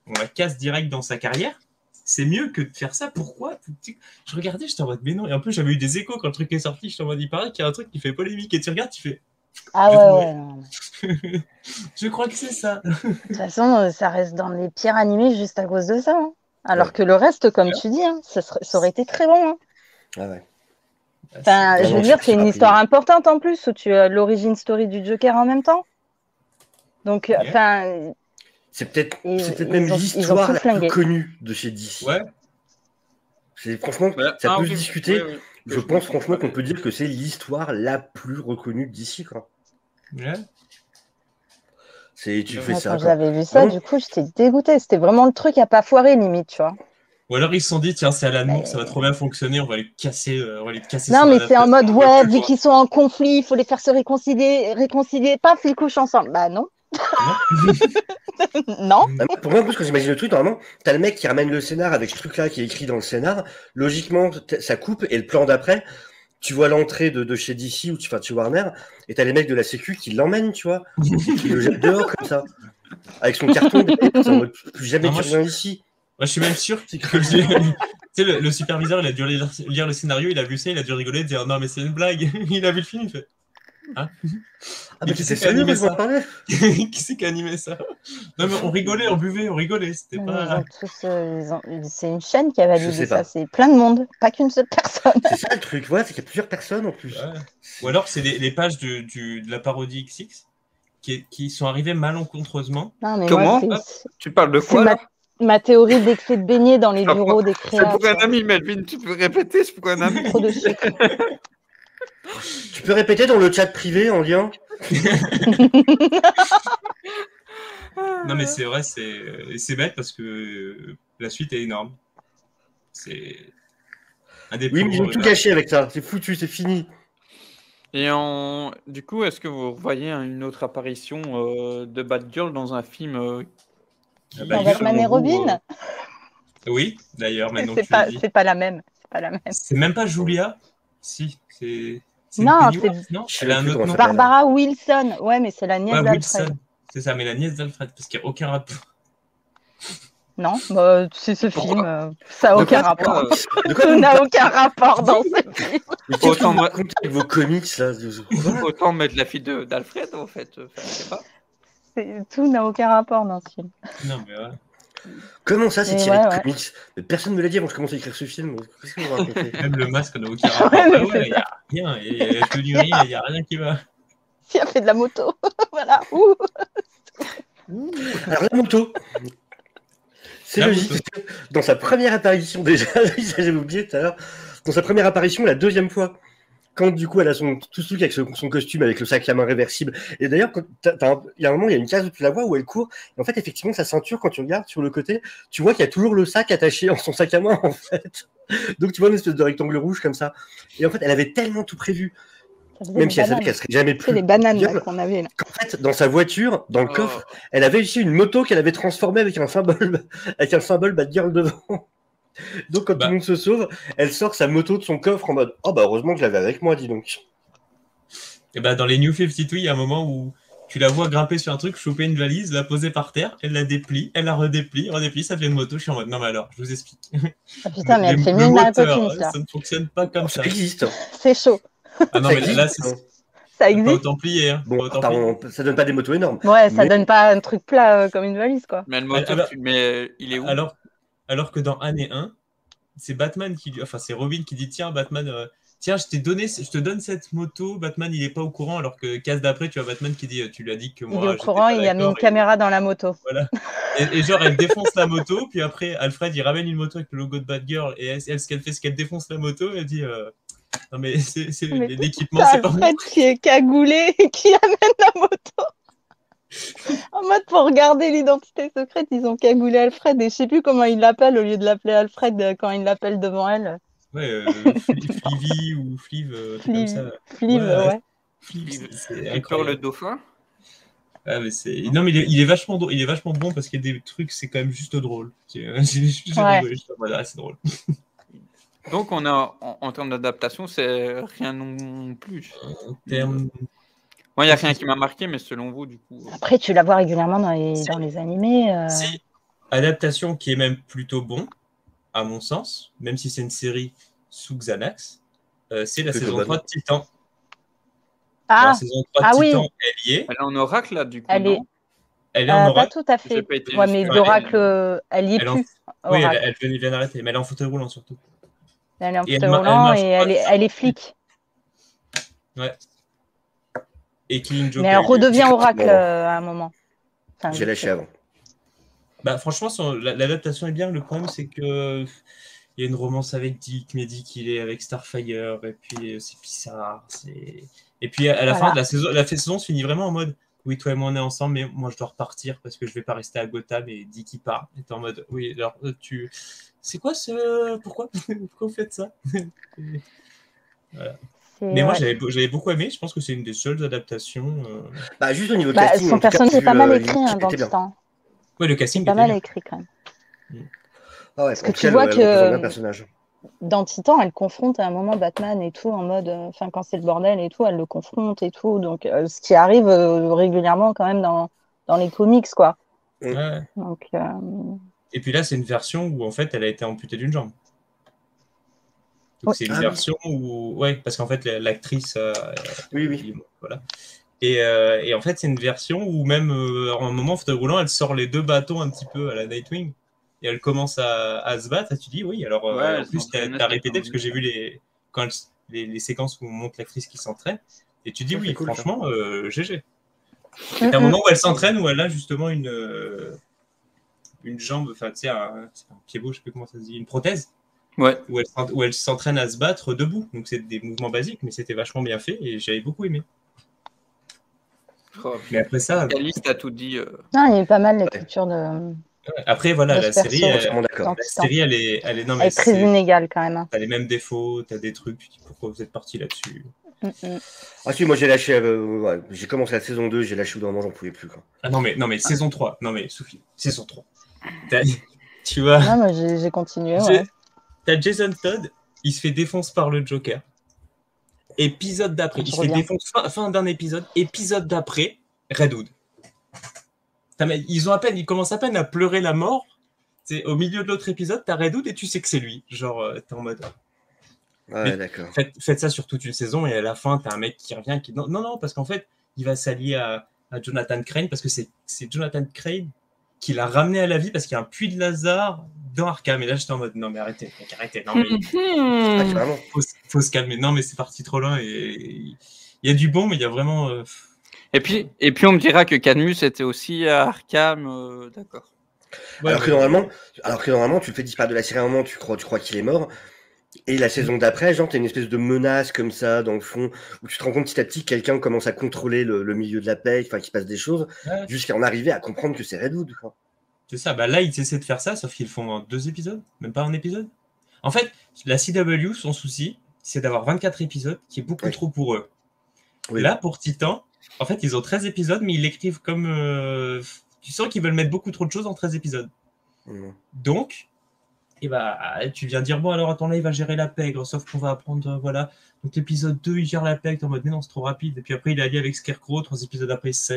on la casse direct dans sa carrière. C'est mieux que de faire ça. Pourquoi? Je regardais, j'étais en mode, mais non. Et en plus, j'avais eu des échos quand le truc est sorti. J'étais en mode, il paraît qu'il y a un truc qui fait polémique. Et tu regardes, tu fais. Ah ouais. Je crois que c'est ça. De toute façon, ça reste dans les pires animés juste à cause de ça. Hein. Alors que le reste, comme tu dis, hein, ça aurait été très bon. Hein. Ah ouais. Enfin, je veux dire, c'est une histoire importante en plus où tu as l'origin story du Joker en même temps. Donc, enfin. C'est peut-être même l'histoire la plus connue de chez DC. Ouais. Franchement, ça peut se discuter. Oui. Je pense franchement qu'on peut dire que c'est l'histoire la plus reconnue d'ici, quoi. Ouais. Tu fais ça. Quand j'avais vu ça, du coup, j'étais dégoûtée. C'était vraiment le truc à pas foirer, limite, tu vois. Ou alors ils se sont dit, tiens, c'est Alan Moore, ça va trop bien fonctionner, on va les casser. Non, mais c'est en mode, ouais, vu qu'ils sont en conflit, il faut les faire se réconcilier, paf, ils couchent ensemble. Bah non. Non. Pour moi, en plus, quand j'imagine le truc, normalement, t'as le mec qui ramène le scénar avec ce truc-là qui est écrit dans le scénar. Logiquement, ça coupe et le plan d'après, tu vois l'entrée de chez DC ou chez Warner et t'as les mecs de la Sécu qui l'emmènent, tu vois, qui le jettent dehors comme ça, avec son carton. Plus jamais tu reviens ici. Moi, je suis même sûr que le superviseur, il a dû lire le scénario, il a vu ça, il a dû rigoler et dire non, mais c'est une blague. Il a vu le film, il fait. Hein mais qui c'est qui a animé ça? Qui c'est qui a animé ça? Non, mais on rigolait, on buvait, on rigolait. C'était pas. C'est une chaîne qui a validé ça. C'est plein de monde, pas qu'une seule personne. C'est ça le truc, voilà, c'est qu'il y a plusieurs personnes en plus. Ouais. Ou alors, c'est les pages de la parodie XX qui sont arrivées malencontreusement. Non, mais comment tu parles de quoi là ma théorie d'excès de beignets dans les bureaux des créateurs. C'est pour un ami, Melvin, tu peux répéter, c'est pour un ami. Trop de sucre. Tu peux répéter dans le chat privé en lien. Non, mais c'est vrai, c'est bête parce que la suite est énorme. C'est un des oui, mais ils ont tout gâché avec ça. C'est foutu, c'est fini. Et du coup, est-ce que vous voyez une autre apparition de Batgirl dans un film dans Batman et Robin Oui, d'ailleurs, maintenant c'est pas la même. C'est même pas Julia. Si, c'est. Non, elle a un autre nom. Barbara Wilson. Ouais, mais c'est la nièce d'Alfred. C'est ça, mais la nièce d'Alfred, parce qu'il n'y a aucun rapport. Non, bah, c'est ce film, ça n'a aucun rapport. Tout n'a aucun rapport dans ce film. Autant raconter avec vos comics, là. Autant mettre la fille d'Alfred, en fait. Enfin, je sais pas. Tout n'a aucun rapport dans ce film. Non, mais ouais. Comment ça, c'est tiré de comics? Personne ne me l'a dit avant que je commence à écrire ce film. Qu'est-ce que vous racontez? Même le masque n'a aucun rapport. Il n'y a rien, il y a la tenurie, il n'y a rien qui va. Il a fait de la moto. Voilà. Alors, la moto. C'est logique. Dans sa première apparition, déjà, j'avais oublié tout à l'heure, dans sa première apparition, la deuxième fois, quand du coup elle a tout ce truc avec son costume, avec le sac à main réversible. Et d'ailleurs, il y a un moment, il y a une case où tu la vois où elle court. Et en fait, effectivement, sa ceinture, quand tu regardes sur le côté, tu vois qu'il y a toujours le sac attaché en son sac à main, en fait. Donc tu vois une espèce de rectangle rouge comme ça. Et en fait, elle avait tellement tout prévu. Même si elle savait qu'elle serait jamais plus. C'est les bananes là, qu'on avait là. En fait, dans sa voiture, dans le coffre, elle avait aussi une moto qu'elle avait transformée avec un symbole Batgirl devant. Donc quand tout le monde se sauve, elle sort sa moto de son coffre en mode oh bah heureusement que je l'avais avec moi, dis donc. Et bah dans les New 52, il y a un moment où tu la vois grimper sur un truc, choper une valise, la poser par terre, elle la déplie, elle la redéplie, ça devient une moto. Je suis en mode non mais alors, je vous explique. Ah putain, mais elle fait mieux Mary Poppins là. Ça ne fonctionne pas comme ça. Ça existe. C'est chaud. Ah non, mais là, ça existe. Pas autant plié. Hein. Bon, ça donne pas des motos énormes. Ouais, ça donne pas un truc plat comme une valise, quoi. Mais le moteur, il est où? Alors que dans Année 1, c'est Batman c'est Robin qui dit tiens, Batman, tiens, je te donne cette moto. Batman, il est pas au courant. Alors que case d'après, tu as Batman qui dit tu lui as dit que moi. Il est au courant, il a mis une caméra dans la moto. Voilà. Et genre, elle défonce la moto. Puis après, Alfred, il ramène une moto avec le logo de Batgirl. Et elle, ce qu'elle fait, c'est qu'elle défonce la moto. Elle dit. Non mais c'est l'équipement, c'est pas Alfred qui est cagoulé et qui amène la moto. En mode pour regarder l'identité secrète, ils ont cagoulé Alfred et je sais plus comment il l'appelle au lieu de l'appeler Alfred quand il l'appelle devant elle. Ouais, Flivi ou Flive, comme ça. Flive, ouais. C'est incroyable. Le dauphin. Ah, mais non mais il est vachement drôle, il est vachement bon parce qu'il y a des trucs, c'est quand même juste drôle. C'est drôle. Donc, on a, en termes d'adaptation, c'est rien non plus. Moi, il n'y a rien qui m'a marqué, mais selon vous, du coup. Après, tu la vois régulièrement dans les animés. Si. Adaptation qui est même plutôt bon, à mon sens, même si c'est une série sous Xanax, c'est la saison 3 de Titan. Ah, la saison 3 de Titan, elle y est. Elle est en oracle, là, du coup. Elle est en oracle. Pas tout à fait. Ouais, mais d'oracle, elle y est plus. Oui, elle vient d'arrêter, mais elle est en fauteuil roulant surtout. Elle est en fauteuil roulant et elle est flic. Ouais. Et Killing Joke. Mais elle redevient oracle à un moment. J'ai lâché avant. Bah, franchement, l'adaptation est bien. Le problème, c'est que il y a une romance avec Dick, mais Dick il est avec Starfire, et puis c'est bizarre. Et puis à la fin de la saison se finit vraiment en mode oui, toi et moi on est ensemble, mais moi je dois repartir parce que je vais pas rester à Gotham, et Dick il part. Et t'es en mode oui, alors c'est quoi ce. Pourquoi vous faites ça? Voilà. Mais moi j'avais beaucoup aimé, je pense que c'est une des seules adaptations. Bah, juste au niveau de casting, son personnage est pas mal écrit dans le temps. Ouais, le casting est pas mal écrit quand même. Ah ouais, parce que tu vois que dans Titan, elle confronte à un moment Batman et tout, en mode, quand c'est le bordel et tout, elle le confronte et tout. Donc, ce qui arrive régulièrement quand même dans les comics, quoi. Ouais. Donc, et puis là, c'est une version où en fait, elle a été amputée d'une jambe. Donc c'est une version où, ouais, parce qu'en fait, l'actrice, oui. Voilà. Et en fait, c'est une version où même en un moment, fauteuil roulant, elle sort les 2 bâtons un petit peu à la Nightwing. Et elle commence à se battre, et tu dis oui, alors en plus tu as répété, parce que j'ai vu les séquences où on montre l'actrice qui s'entraîne, et tu dis oui, cool, franchement, GG. Et t'as un moment où elle s'entraîne, où elle a justement une jambe, enfin tu sais, un pied beau, je sais plus comment ça se dit, une prothèse, ouais. où elle s'entraîne à se battre debout. Donc c'est des mouvements basiques, mais c'était vachement bien fait, et j'avais beaucoup aimé. Mais après ça... Alice a tout dit. Non, il y a eu pas mal l'écriture de... Après, voilà, la série, elle est très inégale quand même. T'as les mêmes défauts, t'as des trucs, tu dis pourquoi vous êtes parti là-dessus. Ah si, moi j'ai lâché, j'ai commencé la saison 2, j'ai lâché au bout d'un moment, j'en pouvais plus. Quoi. Ah non mais saison 3, non mais Sophie, saison 3. Tu vois. Non, mais j'ai continué, ouais. T'as Jason Todd, il se fait défoncer par le Joker. Épisode d'après, il se fait défoncer fin d'un épisode d'après, Red Hood. Ils commencent à peine à pleurer la mort. C'est au milieu de l'autre épisode, t'as Red Hood et tu sais que c'est lui. Genre, t'es en mode. Ouais, d'accord. Faites ça sur toute une saison, et à la fin, t'as un mec qui revient qui. Non, parce qu'en fait, il va s'allier à Jonathan Crane, parce que c'est Jonathan Crane qui l'a ramené à la vie, parce qu'il y a un puits de Lazare dans Arkham. Et là, j'étais en mode non, mais arrêtez, mec, arrêtez. Non, mais. Faut se calmer. Non, mais c'est parti trop loin, et il y a du bon, mais il y a vraiment. Et puis on me dira que Cadmus était aussi à Arkham, d'accord. Ouais, alors que normalement, tu le fais disparaître de la série à un moment, tu crois qu'il est mort. Et la saison d'après, genre, t'as une espèce de menace comme ça, dans le fond, où tu te rends compte petit à petit que quelqu'un commence à contrôler le milieu de la paix, enfin, qu'il se passe des choses, jusqu'à en arriver à comprendre que c'est Red Hood, quoi. C'est ça, bah là, ils essaient de faire ça, sauf qu'ils font en 2 épisodes, même pas un épisode. En fait, la CW, son souci, c'est d'avoir 24 épisodes, qui est beaucoup trop pour eux. Oui. Là, pour Titan, en fait, ils ont 13 épisodes, mais ils l'écrivent comme... tu sens qu'ils veulent mettre beaucoup trop de choses en 13 épisodes. Donc... Et bah, tu viens dire, bon, alors attends, là, il va gérer la pègre, sauf qu'on va apprendre, voilà. Donc, l'épisode 2, il gère la pègre, en mode, mais non, c'est trop rapide. Et puis après, il est allié avec Scarecrow, 3 épisodes après, ça.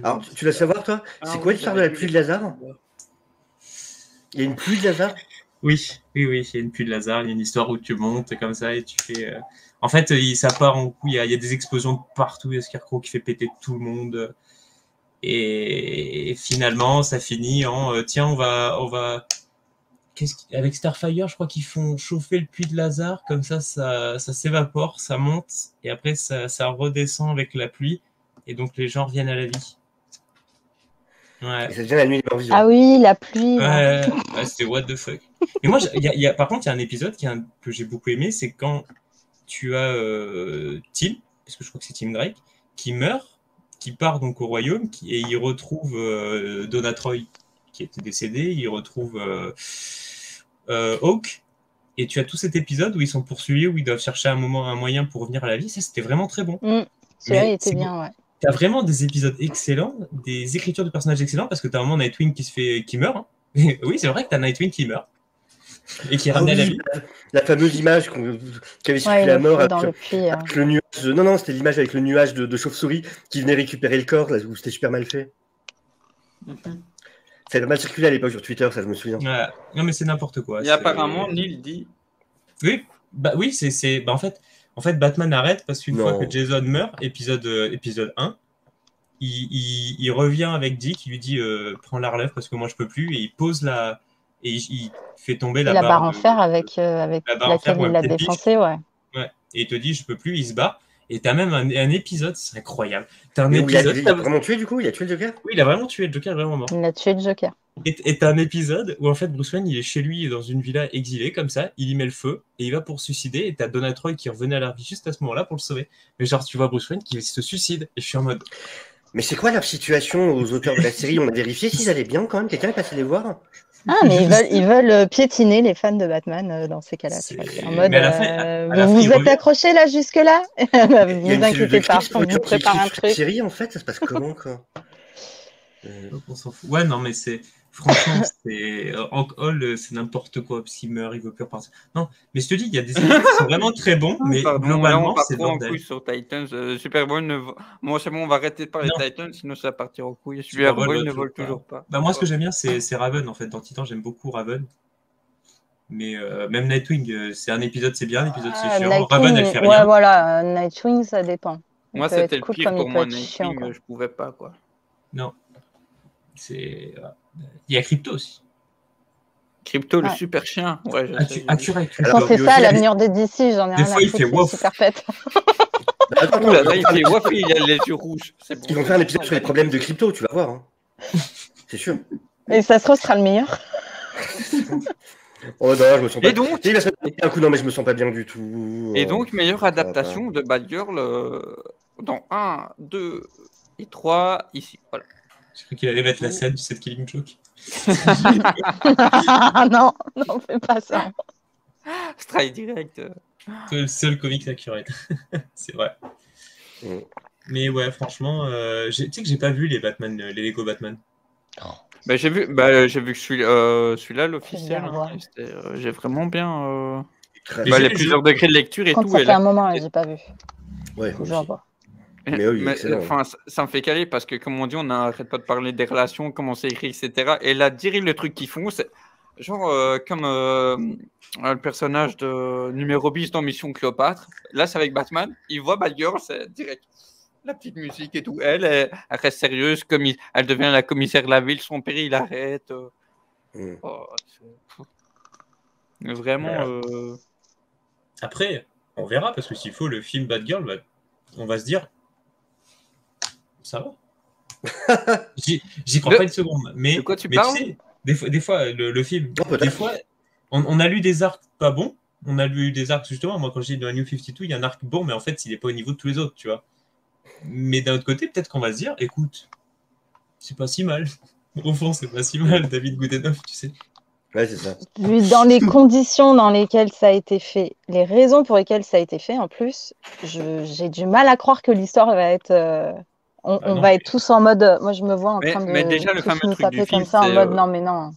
Alors, tu vas savoir, toi, c'est quoi l'histoire de la pluie de Lazare? Il y a une pluie de Lazare? Oui, il y a une pluie de Lazare, il y a une histoire où tu montes comme ça, et tu fais. En fait, ça part en coup, il y a des explosions partout, il y a Scarecrow qui fait péter tout le monde. Et finalement, ça finit en, tiens, on va... Avec Starfire, je crois qu'ils font chauffer le puits de Lazare, comme ça s'évapore, ça monte, et après ça redescend avec la pluie, et donc les gens reviennent à la vie. Ouais. Et ça devient la nuit des morts vivants. Ah oui, la pluie. Ouais, c'était what the fuck. Mais moi, par contre, il y a un épisode que j'ai beaucoup aimé, c'est quand tu as Tim, parce que je crois que c'est Tim Drake, qui meurt, qui part donc au royaume, et il retrouve Donna Troy, qui était décédé, il retrouve Hawk, et tu as tout cet épisode où ils sont poursuivis, où ils doivent chercher un moyen pour revenir à la vie. Ça, c'était vraiment très bon. Celui-là, il était bien, ouais. Tu as vraiment des épisodes excellents, des écritures de personnages excellents, parce que tu as un moment Nightwing qui meurt. Hein. Oui, c'est vrai que tu as Nightwing qui meurt. Et qui est ramené à la vie. La fameuse image qui avait circulé à mort avec le nuage. Non, c'était l'image avec le nuage de chauve-souris qui venait récupérer le corps, là, où c'était super mal fait. Ça avait mal circulé à l'époque sur Twitter, ça je me souviens. Ouais. Non mais c'est n'importe quoi. Et apparemment, Neil dit. Oui, en fait, Batman arrête parce qu'une fois que Jason meurt, épisode 1, il revient avec Dick, il lui dit prends la relève parce que moi je peux plus, et il pose et il fait tomber la barre en fer avec laquelle il l'a défoncé, ouais. Et il te dit je peux plus, il se bat. Et t'as même un épisode, c'est incroyable. T'as un Mais où il a épisode. vraiment tué du coup? Il a tué le Joker? Oui, il a vraiment tué le Joker, vraiment mort. Il a tué le Joker. Et t'as un épisode où en fait Bruce Wayne il est chez lui dans une villa exilée comme ça, il y met le feu et il va pour se suicider et t'as Donna Troy qui revenait à la vie juste à ce moment-là pour le sauver. Mais genre tu vois Bruce Wayne qui se suicide et je suis en mode Mais c'est quoi la situation aux auteurs de la série? On a vérifié s'ils allaient bien quand même? Quelqu'un est passé les voir? Ah, mais ils veulent piétiner les fans de Batman dans ces cas-là. Tu vois. C'est en mode, Mais à la fin, vous il vous êtes revient. accrochés là jusque-là? Il y a Vous une cellule de inquiétez pas, crise on vous prépare un sur cette truc. série en fait, ça se passe comment quoi? On s'en fout. Ouais, non, mais c'est. Franchement, c'est. Hank Hall, c'est n'importe quoi. S'il meurt, il veut plus repartir. Non, mais je te dis, il y a des épisodes qui sont vraiment très bons, mais Pardon, là, on globalement, part c'est le trop en bordel. couille sur Titans. Superboy ne vo- Moi, c'est bon, on va arrêter de parler Non. de Titans, sinon ça va partir en couille. Superboy Superboy vole ne toujours vole pas. toujours pas. Bah, moi, ce que j'aime bien, c'est Raven, en fait. Dans Titan, j'aime beaucoup Raven. Mais même Nightwing, c'est un épisode, c'est bien, un épisode, c'est chiant. Raven, elle fait Ouais, rien. voilà, Nightwing, ça dépend. Il Moi, peut c'était être le cool pire comme pour il peut moi, être chiant, Nightwing, quoi. je pouvais pas, quoi. Non. C'est. Il y a Crypto aussi. Crypto, le Ouais. super chien. Ouais, je sais. Accurate. Alors, Quand c'est lui ça, aussi, l'avenir de DC, j'en ai Des rien fois, à il foutre, fait c'est wouf. super pète. Attends, Ouh là là, il fait waf, il a les yeux rouges. C'est bon. ils vont faire un épisode sur les problèmes de crypto, tu vas voir. Hein. C'est sûr. Et ça se trouve, ce sera le meilleur. Oh non, je me sens pas. Et donc, Il va se mettre un coup, non, mais je me sens pas bien du tout. et donc meilleure ça va adaptation de Batgirl dans 1, 2 et 3 ici. Voilà. J'ai cru qu'il allait mettre la scène du set Killing Joke. Non, non, fais pas ça. Strike direct. C'est le seul comics accurate. C'est vrai. Mm. Mais ouais, franchement, tu sais que j'ai pas vu les Batman, les Lego Batman. Bah, j'ai vu que celui-là, l'officiel, bien voir. j'ai vraiment bien. Très Mais Bah, j'ai les les plusieurs degrés de lecture et Quand tout. ça Et fait là, un moment, là, j'ai pas vu. Ouais, Faut moi que je aussi. revoie. Mais oui, excellent. enfin, ça me fait caler parce que, comme on dit, on n'arrête pas de parler des relations, comment c'est écrit, etc. Et là, direct, le truc qu'ils font, c'est genre comme le personnage de numéro 10 dans Mission Cléopâtre. Là, c'est avec Batman. Il voit Batgirl, c'est direct. La petite musique et tout. Elle reste sérieuse, elle devient la commissaire de la ville. Son père, il arrête. Mm. Vraiment. Après, on verra, parce que s'il faut, le film Batgirl, on va se dire, ça va. J'y crois pas une seconde. Mais, de quoi tu mais parles sais, des fois le film, Oh, peut-être. des fois, on a lu des arcs pas bons. On a lu des arcs, justement, moi quand j'ai dans la New 52, il y a un arc bon, mais en fait, il n'est pas au niveau de tous les autres, tu vois. Mais d'un autre côté, peut-être qu'on va se dire, écoute, c'est pas si mal. Au fond, c'est pas si mal, David Goodenough, tu sais. Ouais, c'est ça. Vu dans les conditions dans lesquelles ça a été fait, les raisons pour lesquelles ça a été fait, en plus, j'ai du mal à croire que l'histoire va être. On non, va être tous en mode. Moi, je me vois en Mais- train de mais déjà, le tous fameux nous truc du taper film, comme ça en c'est, mode non, mais non.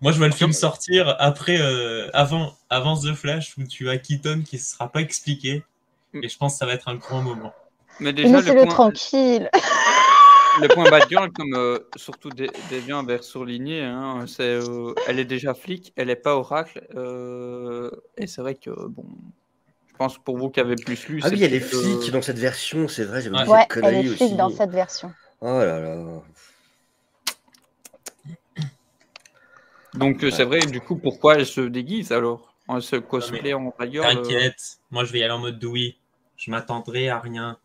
Moi, je vois le film sortir après, avant The Flash, où tu as Keaton qui ne sera pas expliqué. Et je pense que ça va être un grand moment. Mais déjà, Laissez-le tranquille. le point Batgirl, comme surtout Deviant vers surligné, hein, elle est déjà flic, elle n'est pas oracle. Et c'est vrai que, bon, je pense pour vous qui avez plus lu. Ah oui, c'est elle est peut-être, flic dans cette version, c'est vrai, j'avais oublié Ouais, cette elle connerie est flic aussi. dans cette version. Oh là là. Donc, c'est vrai, du coup, pourquoi elle se déguise alors? En se cosplay en Batgirl. T'inquiète, moi je vais y aller en mode Dewey. Je m'attendrai à rien.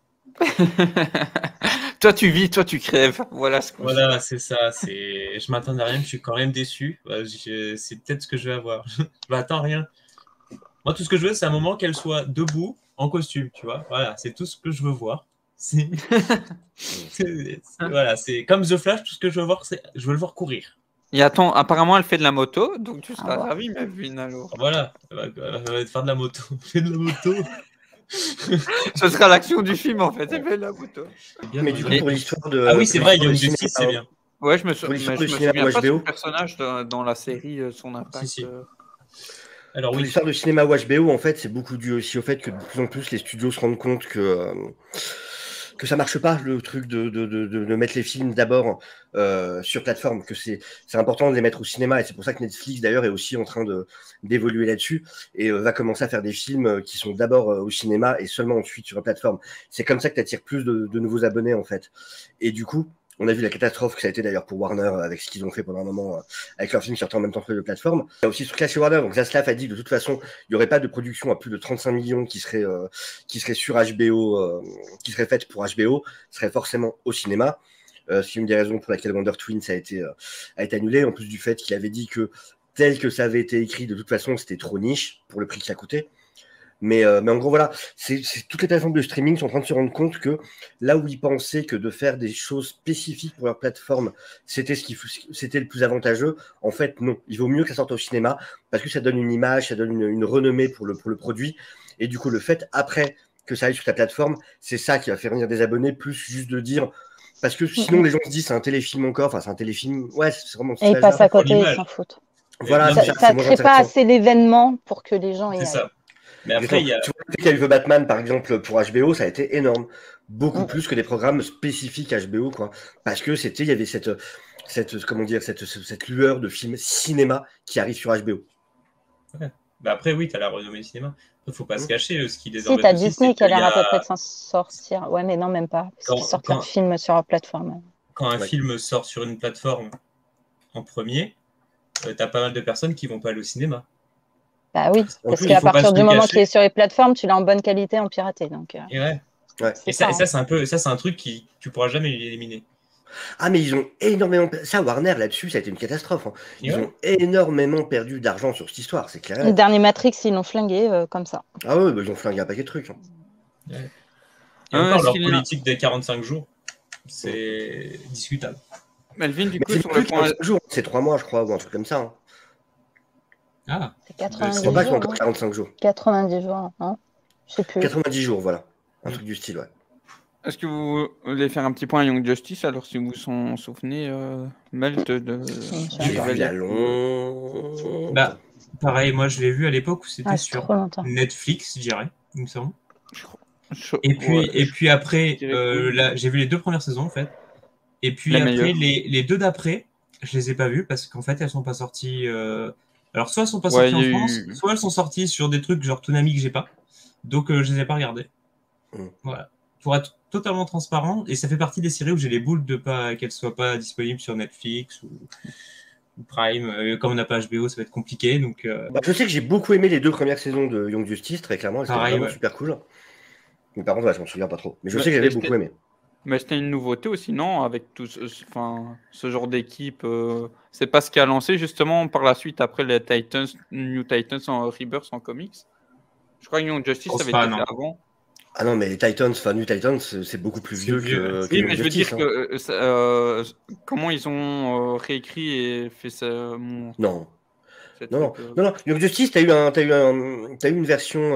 Toi, tu vis, toi, tu crèves. Voilà ce qu'on Voilà, c'est ça. Je m'attends à rien, je suis quand même déçu. C'est peut-être ce que je vais avoir. Je m'attends à rien. Moi, tout ce que je veux, c'est un moment qu'elle soit debout, en costume, tu vois. Voilà, c'est tout ce que je veux voir. Voilà, c'est comme The Flash, tout ce que je veux voir, c'est je veux le voir courir. Et attends, apparemment, elle fait de la moto, donc tu seras Ah ouais. ravi, Melvin, alors. Voilà, elle va faire de la moto. Elle fait de la moto. Ce sera l'action du film, en fait, elle fait de la moto. Mais du coup, pour l'histoire de. Ah oui, c'est pour vrai, l'histoire Young du Justice, cinéma, c'est bien. Ouais, je me Pour l'histoire mais du je me cinéma souviens pas de HBO. son personnage dans la série, son impact. Si. Alors Pour oui, l'histoire de cinéma ou HBO, en fait, c'est beaucoup dû aussi au fait que de plus en plus les studios se rendent compte que ça marche pas le truc de mettre les films d'abord sur plateforme, que c'est important de les mettre au cinéma et c'est pour ça que Netflix d'ailleurs est aussi en train d'évoluer là-dessus et va commencer à faire des films qui sont d'abord au cinéma et seulement ensuite sur la plateforme. C'est comme ça que tu attires plus de nouveaux abonnés en fait. Et du coup, On a vu la catastrophe que ça a été d'ailleurs pour Warner avec ce qu'ils ont fait pendant un moment avec leurs films qui sortaient en même temps que les plateformes. Il y a aussi ce truc-là chez Warner. Donc Zaslav a dit que de toute façon, il n'y aurait pas de production à plus de 35 millions qui serait sur HBO, qui serait faite pour HBO, serait forcément au cinéma. C'est une des raisons pour laquelle Wonder Twins a été annulé, en plus du fait qu'il avait dit que tel que ça avait été écrit, de toute façon, c'était trop niche pour le prix que ça coûtait. Mais en gros, voilà, toutes les plateformes de streaming sont en train de se rendre compte que là où ils pensaient que de faire des choses spécifiques pour leur plateforme, c'était le plus avantageux, en fait, non. Il vaut mieux que ça sorte au cinéma parce que ça donne une image, ça donne une renommée pour le produit. Et du coup, le fait, après que ça aille sur ta plateforme, c'est ça qui va faire venir des abonnés, plus juste de dire... Parce que sinon, les gens se disent c'est un téléfilm encore, enfin, c'est un téléfilm... Ouais, c'est vraiment... Et ils passent à côté, ils s'en foutent. Voilà, ça ne crée pas assez d'événements pour que les gens y aillent. C'est ça. Mais après, tu vois, qu'il y a eu The Batman, par exemple, pour HBO, ça a été énorme. Beaucoup plus que des programmes spécifiques HBO, quoi. Parce que il y avait cette lueur de film cinéma qui arrive sur HBO. Ouais. Bah après, oui, tu as la renommée cinéma. Il ne faut pas se cacher. Ce qui les si, tu as Disney qui a l'air à peu près de s'en sortir. Ouais, mais non, même pas. Parce qu'ils sortent leurs films sur leur plateforme. Quand un film sort sur une plateforme en premier, tu as pas mal de personnes qui vont pas aller au cinéma. Bah oui, parce qu'à partir du moment qu'il est sur les plateformes, tu l'as en bonne qualité en piraté. Donc, et ouais. Et ça, c'est un truc qui tu pourras jamais éliminer. Ah, mais ils ont énormément... Ça, Warner, là-dessus, ça a été une catastrophe. Hein. Ils ont énormément perdu d'argent sur cette histoire, c'est clair. Le dernier Matrix, ils l'ont flingué comme ça. Ah ouais, bah, ils ont flingué un paquet de trucs. Hein. Ouais. Et encore, leur politique des 45 jours, c'est discutable. Melvin, du coup, sur le point... jours, c'est 3 mois, je crois, ou un truc comme ça. Hein. Ah, c'est 90 jours. Pas encore 45 jours. 90 jours, hein. Je sais plus. 90 jours, voilà. Un truc du style, ouais. Est-ce que vous voulez faire un petit point à Young Justice, alors si vous vous souvenez, Melt de... J'ai vu il y a longtemps. Bah, pareil, moi je l'ai vu à l'époque où c'était sur Netflix, je dirais, il me semble. Et puis après, là, j'ai vu les 2 premières saisons en fait. Et puis après, les 2 d'après, je les ai pas vues parce qu'en fait, elles sont pas sorties. Alors, soit elles sont pas sorties en France, soit elles sont sorties sur des trucs genre Toonami que j'ai pas. Donc, je les ai pas regardées. Voilà. Pour être totalement transparent, et ça fait partie des séries où j'ai les boules de pas qu'elles soient pas disponibles sur Netflix ou Prime. Comme on n'a pas HBO, ça va être compliqué. Donc, je sais que j'ai beaucoup aimé les 2 premières saisons de Young Justice, très clairement. C'était vraiment super cool. Mais par contre, je m'en souviens pas trop. Mais je sais que j'avais beaucoup aimé. Mais c'était une nouveauté aussi, non? Avec tout ce genre d'équipe. C'est pas ce qui a lancé justement par la suite après les Titans, New Titans en Rebirth en comics. Je crois que Young Justice avait été fait avant. Ah non, mais les Titans, New Titans, c'est beaucoup plus vieux que oui, mais je veux dire que comment ils ont réécrit et fait ça. Non. Young Justice, t'as eu une version.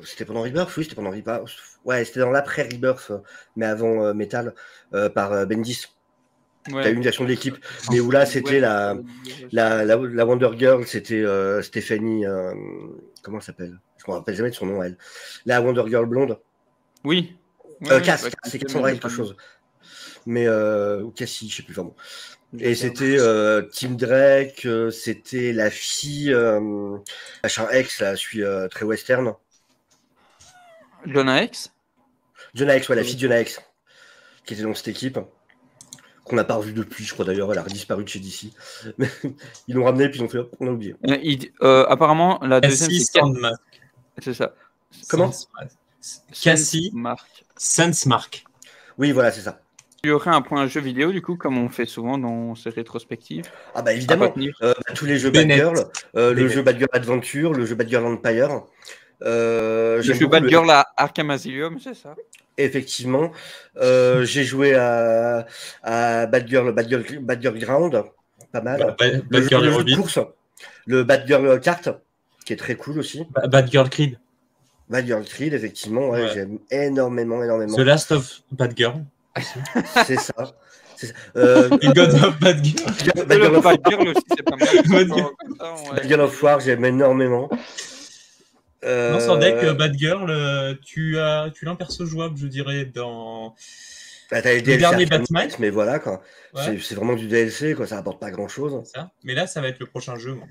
C'était pendant Rebirth, oui, c'était pendant Rebirth. Ouais, c'était dans l'après Rebirth, mais avant Metal, par Bendis. Ouais. T'as eu une version de l'équipe, mais où là c'était la Wonder Girl, c'était Stéphanie. Comment elle s'appelle? Je me rappelle jamais de son nom, elle. La Wonder Girl blonde. Oui. Cass, c'est Cassandra quelque chose. Mais ou Cassie, je sais plus vraiment. Et c'était Tim Drake, c'était la fille machin X, là, celui très western. Jonah X, ouais, la fille de Jonah X, qui était dans cette équipe, qu'on n'a pas revue depuis, je crois d'ailleurs, elle a disparu de chez DC. Ils l'ont ramené, puis ils ont fait, hop, on a oublié. Apparemment, la deuxième, c'est Sandmark. C'est ça. Comment? Cassie Sandsmark. Oui, voilà, c'est ça. Il y aurait un point jeu vidéo, du coup, comme on fait souvent dans ces rétrospectives. Ah bah évidemment, tous les jeux Batgirl, le jeu Batgirl Adventure, le jeu Batgirl Empire. Le jeu Batgirl à Arkham Asylum, c'est ça. Effectivement. J'ai joué à Batgirl Ground, pas mal. Le jeu de course, le Batgirl Kart, qui est très cool aussi. Batgirl Creed. Batgirl Creed, effectivement, ouais. J'aime énormément. The Last of Batgirl. C'est ça. God of Batgirl. Batgirl aussi, c'est pas mal. Batgirl of War, j'aime énormément. Non, sans deck, Batgirl, tu l'as un perso jouable, je dirais, dans le dernier Batman. Mais voilà, quoi. Ouais. C'est vraiment du DLC, quoi. Ça apporte pas grand-chose. Ça. Mais là, ça va être le prochain jeu. Moi.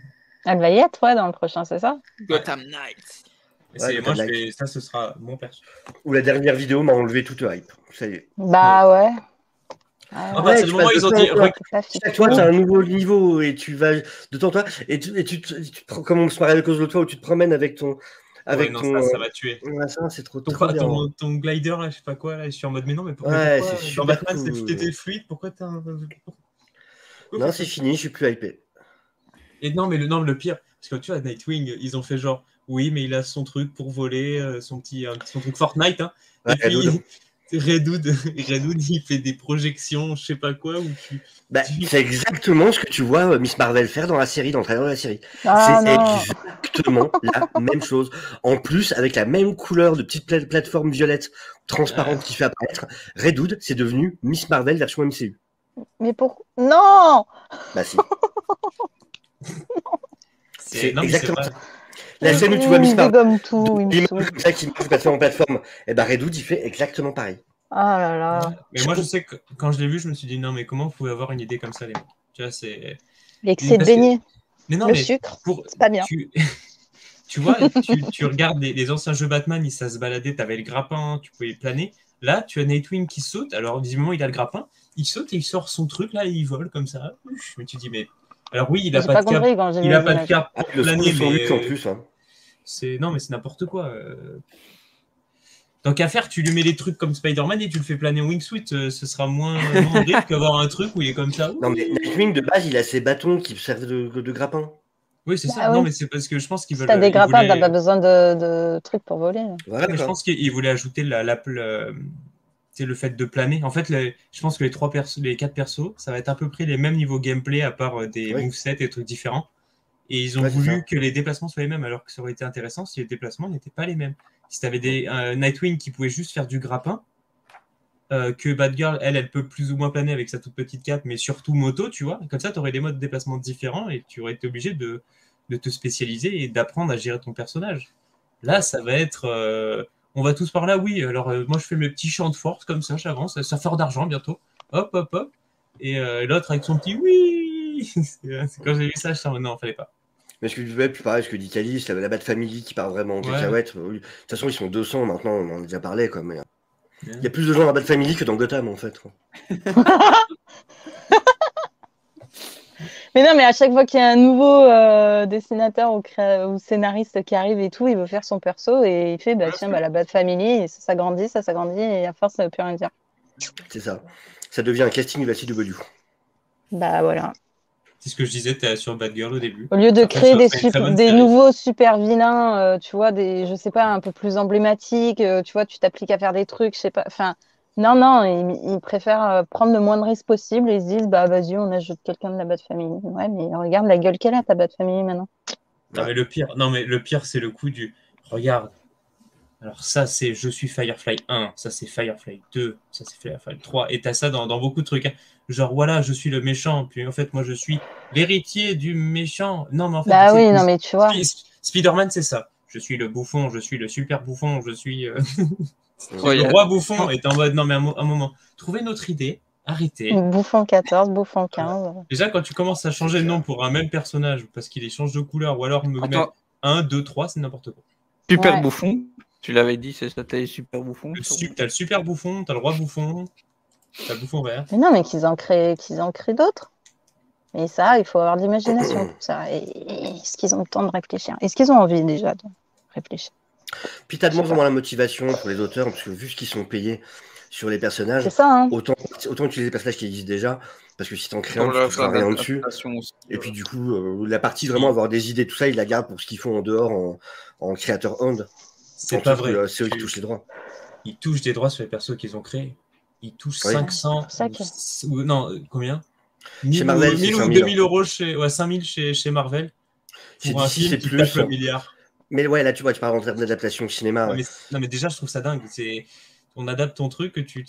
Elle va y être, dans le prochain, c'est ça? Gotham Knights. Ça, ce sera mon perso. Ou la dernière vidéo m'a enlevé toute hype. Ça y est. Bah ouais. Ah, À partir du moment où ils ont dit, chaque fois, tu as un nouveau niveau et tu vas de temps en temps, et tu te prends, comme on se parlait à cause de l'autre fois, où tu te promènes avec ton. Ouais, non, ça va tuer. Machin, c'est trop bien. Ton glider, là, je sais pas quoi, là, je suis en mode, mais non, mais pourquoi, Ouais, pourquoi c'est dans super Batman, cool. c'était fluide, pourquoi t'as un. Non, c'est fini, je suis plus hypé. Et non, mais le pire, parce que tu vois, Nightwing, ils ont fait genre, oui, mais il a son truc pour voler, son truc Fortnite, hein. Ouais, Et puis, Red Hood, il fait des projections, je sais pas quoi, où c'est exactement ce que tu vois Miss Marvel faire dans la série, dans le trailer de la série. Ah, c'est non. exactement la même chose. En plus, avec la même couleur de petite plateforme violette transparente qui fait apparaître, Red Hood, c'est devenu Miss Marvel version MCU. Mais pourquoi? Non! Bah si. C'est exactement ça. La scène où tu vois Miss Marvel comme tout, comme ça qui marche plateforme en plateforme, et bah Red Hood il fait exactement pareil. Ah là là. Mais moi je sais que quand je l'ai vu, je me suis dit non mais comment vous pouvez avoir une idée comme ça les mecs. Tu vois, c'est l'excès de beignet. Mais non, le mais sucre, c'est pas bien. Tu vois, tu regardes les anciens jeux Batman, ça se baladait, t'avais le grappin, tu pouvais planer. Là, tu as Nightwing qui saute, alors visiblement il a le grappin, il saute et il sort son truc là et il vole comme ça. Mais tu dis mais alors oui, il a pas de cap, il a pas de cap pour planer, mais en plus. Hein. Non mais c'est n'importe quoi. Tant qu'à faire, tu lui mets les trucs comme Spider-Man et tu le fais planer en wingsuit, ce sera moins horrible qu'avoir un truc où il est comme ça. Non mais Nightwing de base, il a ses bâtons qui servent de grappin. Oui, c'est ça. Non, mais c'est parce que je pense qu'ils veulent. Si t'as des grappins, t'as pas besoin de trucs pour voler. Voilà, mais je pense qu'ils voulaient ajouter le fait de planer. En fait, je pense que les 4 persos, ça va être à peu près les mêmes niveaux gameplay à part des movesets et des trucs différents. Et ils ont voulu que les déplacements soient les mêmes, alors que ça aurait été intéressant si les déplacements n'étaient pas les mêmes. Si t'avais des Nightwing qui pouvaient juste faire du grappin, que Batgirl, elle peut plus ou moins planer avec sa toute petite cape, mais surtout moto, tu vois. Comme ça, tu aurais des modes de déplacement différents et tu aurais été obligé de te spécialiser et d'apprendre à gérer ton personnage. Là, ça va être... on va tous par là, oui. Alors, moi, je fais mes petits champs de force, comme ça, j'avance. Ça fait d'argent bientôt. Hop, hop, hop. Et l'autre avec son petit oui. C'est quand j'ai vu ça, je suis en non, fallait pas. Mais ce que tu veux, plus pareil, ce que dit Cali, c'est la Bat Family qui part vraiment en cacahuète. De toute façon, ils sont 200 maintenant, on en a déjà parlé, quoi. Mais il y a plus de gens dans la Bat Family que dans Gotham, en fait. Mais non, mais à chaque fois qu'il y a un nouveau dessinateur ou scénariste qui arrive et tout, il veut faire son perso et il fait tiens, la Bat Family, et ça s'agrandit, et à force, ça veut plus rien dire. C'est ça. Ça devient un casting de la CW. Bah voilà. C'est ce que je disais sur Batgirl au début. Au lieu de créer des nouveaux super vilains, tu vois, je sais pas, un peu plus emblématiques, tu vois, tu t'appliques à faire des trucs, je sais pas, enfin, non, ils préfèrent prendre le moins de risques possible et ils se disent, vas-y, on ajoute quelqu'un de la Bat Family. Ouais, mais regarde la gueule qu'elle a, ta Bat Family, maintenant. Non, mais le pire, c'est le coup du, regarde, alors ça, c'est je suis Firefly 1, ça c'est Firefly 2, ça c'est Firefly 3, et t'as ça dans beaucoup de trucs. Hein. Genre, voilà, je suis le méchant, puis en fait, moi, je suis l'héritier du méchant. Non, mais en fait, oui, non, mais tu vois. Spider-Man, c'est ça. Je suis le bouffon, je suis le super bouffon, je suis le roi bouffon. Et t'es en mode, non, mais un moment, trouvez une autre idée, arrêtez. Bouffon 14, bouffon 15. Déjà, quand tu commences à changer de nom pour un même personnage, parce qu'il change de couleur, ou alors me mettre 1, 2, 3, c'est n'importe quoi. Super bouffon. Tu l'avais dit, c'est ça, t'as les super bouffons. T'as le super bouffon, t'as le roi bouffon, t'as le bouffon vert. Mais non, mais qu'ils en créent d'autres. Et ça, il faut avoir de l'imagination pour ça. Et est-ce qu'ils ont le temps de réfléchir? Est-ce qu'ils ont envie déjà de réfléchir? Puis t'as de moins en moins la motivation pour les auteurs, parce que vu ce qu'ils sont payés sur les personnages, c'est ça, hein. autant utiliser les personnages qui existent déjà, parce que si t'en crées un, tu ne feras rien dessus. Et puis du coup, la partie vraiment avoir des idées, tout ça, ils la gardent pour ce qu'ils font en dehors en créateur owned. C'est pas vrai. C'est eux qui touchent les droits. Ils touchent des droits sur les persos qu'ils ont créés. Ils touchent 500. Non, combien 1000 Marvel, 1000 ou 2000 euros 5000 chez Marvel. Pour un film qui tape le milliard. Mais ouais, là, tu vois, tu parles en termes d'adaptation cinéma. Non, mais déjà, je trouve ça dingue. On adapte ton truc, tu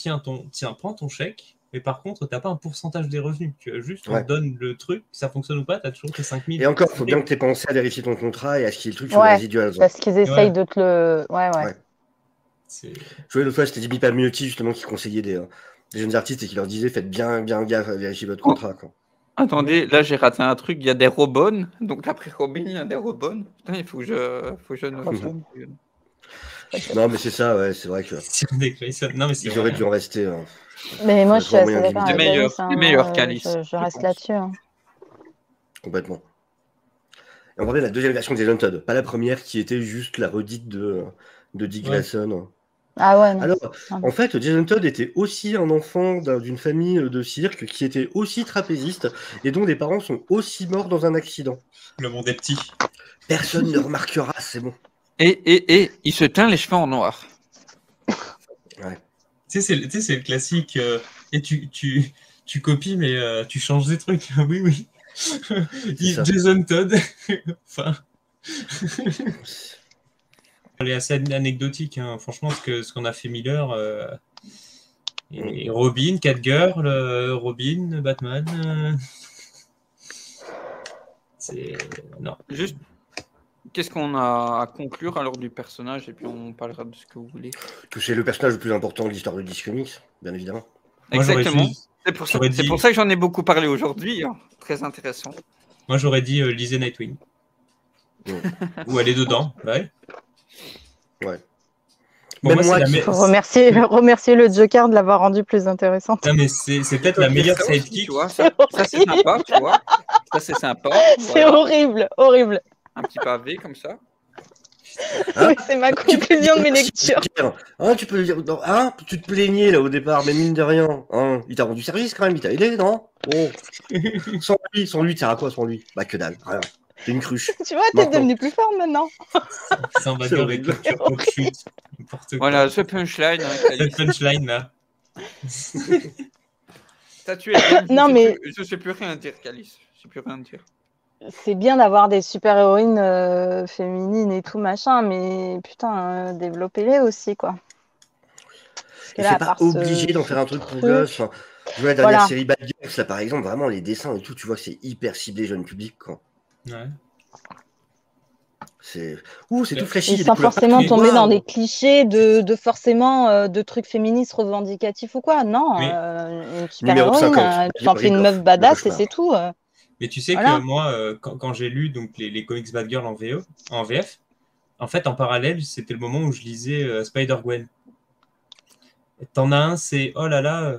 prends ton chèque, mais par contre, t'as pas un pourcentage des revenus. Tu as juste, on te donne le truc, ça fonctionne ou pas, t'as toujours tes 5000. Et encore, il faut bien que tu aies pensé à vérifier ton contrat et à ce qu'il y ait le truc sur les résiduals. Parce qu'ils essayent de te le. Ouais. Je voyais l'autre fois, c'était Dibi Palmiotti, justement, qui conseillait des jeunes artistes et qui leur disait faites bien gaffe à vérifier votre contrat. Quoi. Attendez, là j'ai raté un truc, il y a des robots. Donc après Robin, il y a des robots. Putain, il faut que je ne Non, mais c'est ça, ouais, c'est vrai que Sur Dick Grayson. Non, mais c'est ils vrai. auraient dû en rester. Mais moi, je suis Vraiment assez moyen d'accord de avec limiter. Alice. Les meilleurs Calice, Je je reste pense. là-dessus. Hein. Complètement. Et on va voir la deuxième version de Jason Todd, pas la première qui était juste la redite de Dick Ouais. Grayson. Ah ouais, non. Alors, Ah en fait, Jason Todd était aussi un enfant d'une famille de cirque qui était aussi trapéziste et dont les parents sont aussi morts dans un accident. Le monde est petit. Personne ne remarquera, c'est bon. Et il se teint les cheveux en noir. Ouais. Tu sais, c'est le classique. Et tu copies, mais tu changes des trucs. Oui, oui. ça. Jason Todd. Enfin. Elle est assez anecdotique, hein. Franchement, ce qu'on a fait Miller. Et Robin, Catgirl, Robin, Batman. C'est. Non. Juste, qu'est-ce qu'on a à conclure alors du personnage et puis on parlera de ce que vous voulez. Que c'est le personnage le plus important de l'histoire de DC Comics, bien évidemment. Moi, j'aurais Exactement. dit- C'est pour j'aurais ça dit- que j'en ai beaucoup parlé aujourd'hui. Hein. Très intéressant. Moi, j'aurais dit lisez Nightwing. Ou aller dedans. Ouais. Ouais. Pour moi, c'est la Il faut remercier le Joker de l'avoir rendu plus intéressant. Non, mais c'est peut-être la meilleure Ça aussi, sidekick. tu vois, ça c'est sympa, tu vois. Ça c'est sympa. C'est Voilà. horrible. Un petit pavé comme ça. Oui, c'est ma conclusion de mes lectures. Hein, tu peux le dire, hein, tu te plaignais là au départ, mais mine de rien, hein, il t'a rendu service quand même, il t'a aidé, non? Bon. Sans lui, tu sert à quoi sans lui? Bah que dalle, rien. C'est une cruche. Tu vois, t'es devenu plus fort maintenant. Sans C'est bagarre et horrible. culture pop shoot. N'importe quoi. Voilà, ce punchline. Hein, Cette punchline là. T'as tué Ken, Non, mais- je sais plus rien dire, Calice. Je sais plus rien dire. C'est bien d'avoir des super-héroïnes féminines et tout machin, mais putain, développez-les aussi, quoi. Parce que Et là, c'est à pas part obligé ce d'en faire un truc pour truc- gosse. Enfin, je vois la dernière Voilà. série Bad Girls, là par exemple, vraiment les dessins et tout, tu vois que c'est hyper ciblé jeune public, quoi. Ouais. C'est tout flashy. Et il y a des sans couleurs forcément partout. tomber dans Waouh. des clichés de forcément de trucs féministes revendicatifs ou quoi. Non, Mais- une super-héroïne, 50, tu en fais une Ridloff, meuf le badass et cauchemar. c'est tout. Mais tu sais Voilà. que moi, quand j'ai lu donc, les comics Bad Girl en VF, en fait, en parallèle, c'était le moment où je lisais Spider-Gwen. T'en as un, c'est oh là là,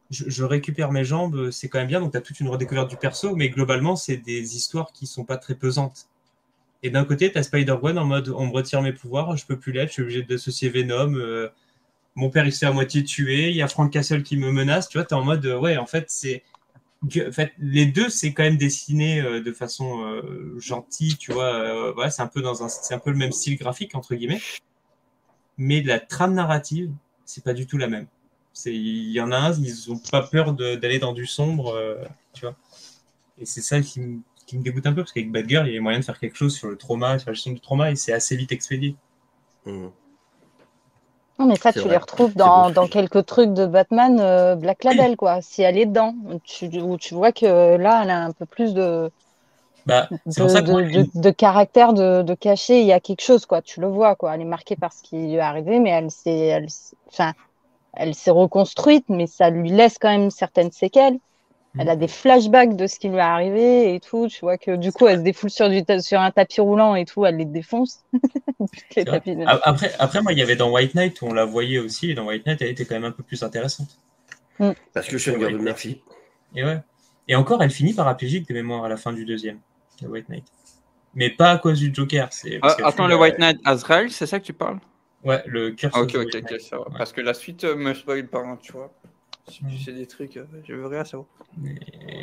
je récupère mes jambes, c'est quand même bien. Donc, tu as toute une redécouverte du perso, mais globalement, c'est des histoires qui sont pas très pesantes. Et d'un côté, tu as Spider-Gwen en mode on me retire mes pouvoirs, je peux plus l'être, je suis obligé d'associer Venom. Mon père, il s'est à moitié tué, il y a Frank Castle qui me menace. Tu vois, tu es en mode ouais, en fait, les deux, c'est quand même dessiné de façon gentille, tu vois. Voilà, c'est un peu le même style graphique entre guillemets, mais la trame narrative, c'est pas du tout la même. Il y en a un, ils ont pas peur d'aller dans du sombre, tu vois. Et c'est ça qui me dégoûte un peu parce qu'avec Bad Girl, il y a moyen de faire quelque chose sur le trauma, sur la gestion du trauma, et c'est assez vite expédié. Non, mais ça, C'est tu vrai. les retrouves C'est dans beau. quelques trucs de Batman Black Label, quoi. Si elle est dedans, où tu vois que là, elle a un peu plus Bah, c'est pour ça que moi, de caractère, de cachet. Il y a quelque chose, quoi. Tu le vois, quoi. Elle est marquée par ce qui lui est arrivé, mais elle s'est reconstruite, mais ça lui laisse quand même certaines séquelles. Elle a des flashbacks de ce qui lui est arrivé et tout. Tu vois que du coup, elle se défoule sur un tapis roulant et tout. Elle les défonce. Les tapis de- après, moi, il y avait dans White Knight où on la voyait aussi, et dans White Knight, elle était quand même un peu plus intéressante. Parce que Sean Gordon Murphy. Et ouais. Et encore, elle finit paraplégique de mémoire à la fin du deuxième, le White Knight. Mais pas à cause du Joker. Attends, le White Knight Azrael, c'est ça que tu parles? Ouais, le Curse Ok, of the White ok, Knight. ça va. Ouais. Parce que la suite me spoil pas, hein, tu vois. Si tu sais des trucs, je veux rien savoir.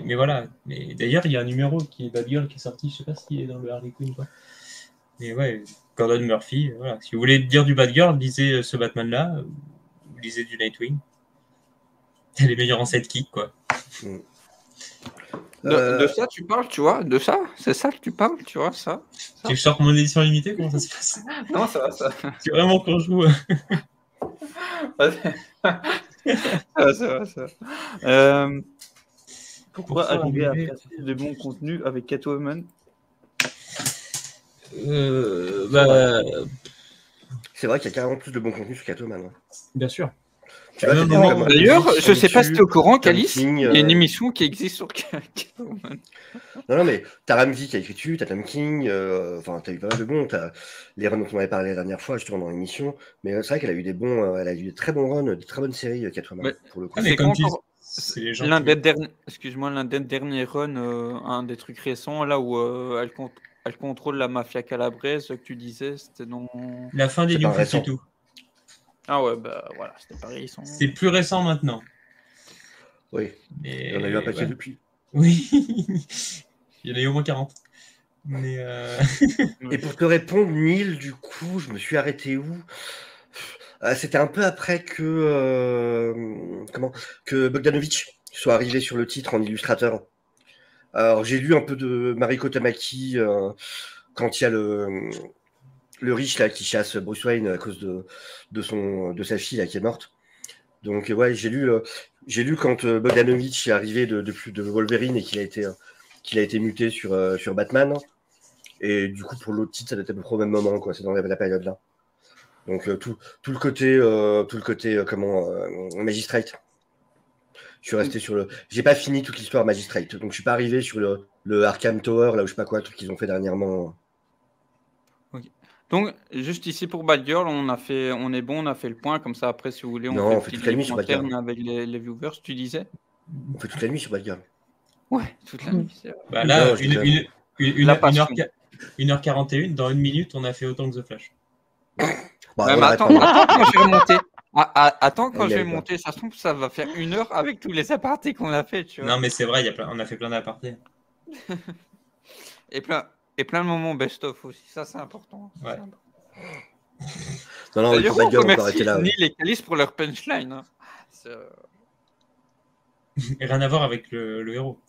Mais voilà. Mais d'ailleurs, il y a un numéro qui est Bad Girl qui est sorti, je sais pas s'il est dans le Harley Quinn, quoi. Mais ouais, Gordon Murphy, voilà. Si vous voulez dire du Bad Girl, lisez ce Batman-là, ou lisez du Nightwing. Elle est meilleure en sidekick, quoi. De ça, tu parles, tu vois? De ça? C'est ça que tu parles, tu vois, ça? Tu sors mon édition limitée, comment ça se passe? Non, ça va, ça. C'est vraiment qu'on joue. Ça va, ça va. Pourquoi arriver à faire de bons contenus avec Catwoman? C'est vrai qu'il y a carrément plus de bon contenu sur Catwoman. Hein. Bien sûr. Tu vois, Non, t'as des non, gens non. comme D'ailleurs, Ludovic, je sais pas si Solitude, tu es au courant, Tom Calice, King, il y a une émission qui existe sur Catwoman. Non, mais t'as Ramsey qui a écrit dessus, t'as Tom King, enfin, t'as eu pas mal de bons, t'as les runs dont on avait parlé la dernière fois, justement, dans l'émission. Mais c'est vrai qu'elle a eu des bons, elle a eu des très bons runs, des très bonnes séries, Catwoman, Mais pour le coup. Ah, mais c'est comme quand tu dis, encore c'est les gens l'un qui. des derniers, excuse-moi, l'un des derniers runs, un des trucs récents, là où elle contrôle la mafia calabraise que tu disais, c'était dans. La fin des C'est New pas récent. 52. Ah ouais, bah voilà, c'était pareil. Ils sont... C'est plus récent maintenant. Oui, Mais il y en a eu un paquet ouais. depuis. Oui. Il y en a eu au moins 40. Mais Et pour te répondre, Neil, du coup, je me suis arrêté où? C'était un peu après que Bogdanovich soit arrivé sur le titre en illustrateur. Alors j'ai lu un peu de Mariko Tamaki quand il y a le riche là qui chasse Bruce Wayne à cause de sa fille là qui est morte. Donc ouais, j'ai lu quand Bogdanovich est arrivé de Wolverine et qu'il a été muté sur Batman. Et du coup pour l'autre titre ça doit être à peu près au même moment quoi, c'est dans la période là. Donc tout le côté Magistrate. Je suis resté sur le. J'ai pas fini toute l'histoire Magistrate, donc je suis pas arrivé sur le Arkham Tower là où je sais pas quoi, tout qu'ils ont fait dernièrement. Donc, juste ici pour Batgirl, on est bon, on a fait le point. Comme ça, après, si vous voulez, on Non, fait on le fait petit toute la nuit débrief sur Batgirl. interne avec les viewers, tu disais? On fait toute la nuit sur Batgirl. Ouais, toute la nuit. C'est... bah là, Non, je déconne. La passion. 1h41, dans 1 minute, on a fait autant que The Flash. Bon, Ouais, on mais arrête attends, maintenant. attends quand je vais remonter. Attends quand Elle je vais mérite pas. monter. Ça se trouve, ça va faire 1 heure avec tous les apartés qu'on a fait, tu vois. Non, mais c'est vrai, on a fait plein d'apartés. Et plein de moments best-of aussi. Ça, c'est important. Ouais. C'est important. Non, oui, D'ailleurs, pour on Batgirl, on peut remercie arrêter là. Ouais. Neil et Calice pour leur punchline. Hein. Et rien à voir avec le héros.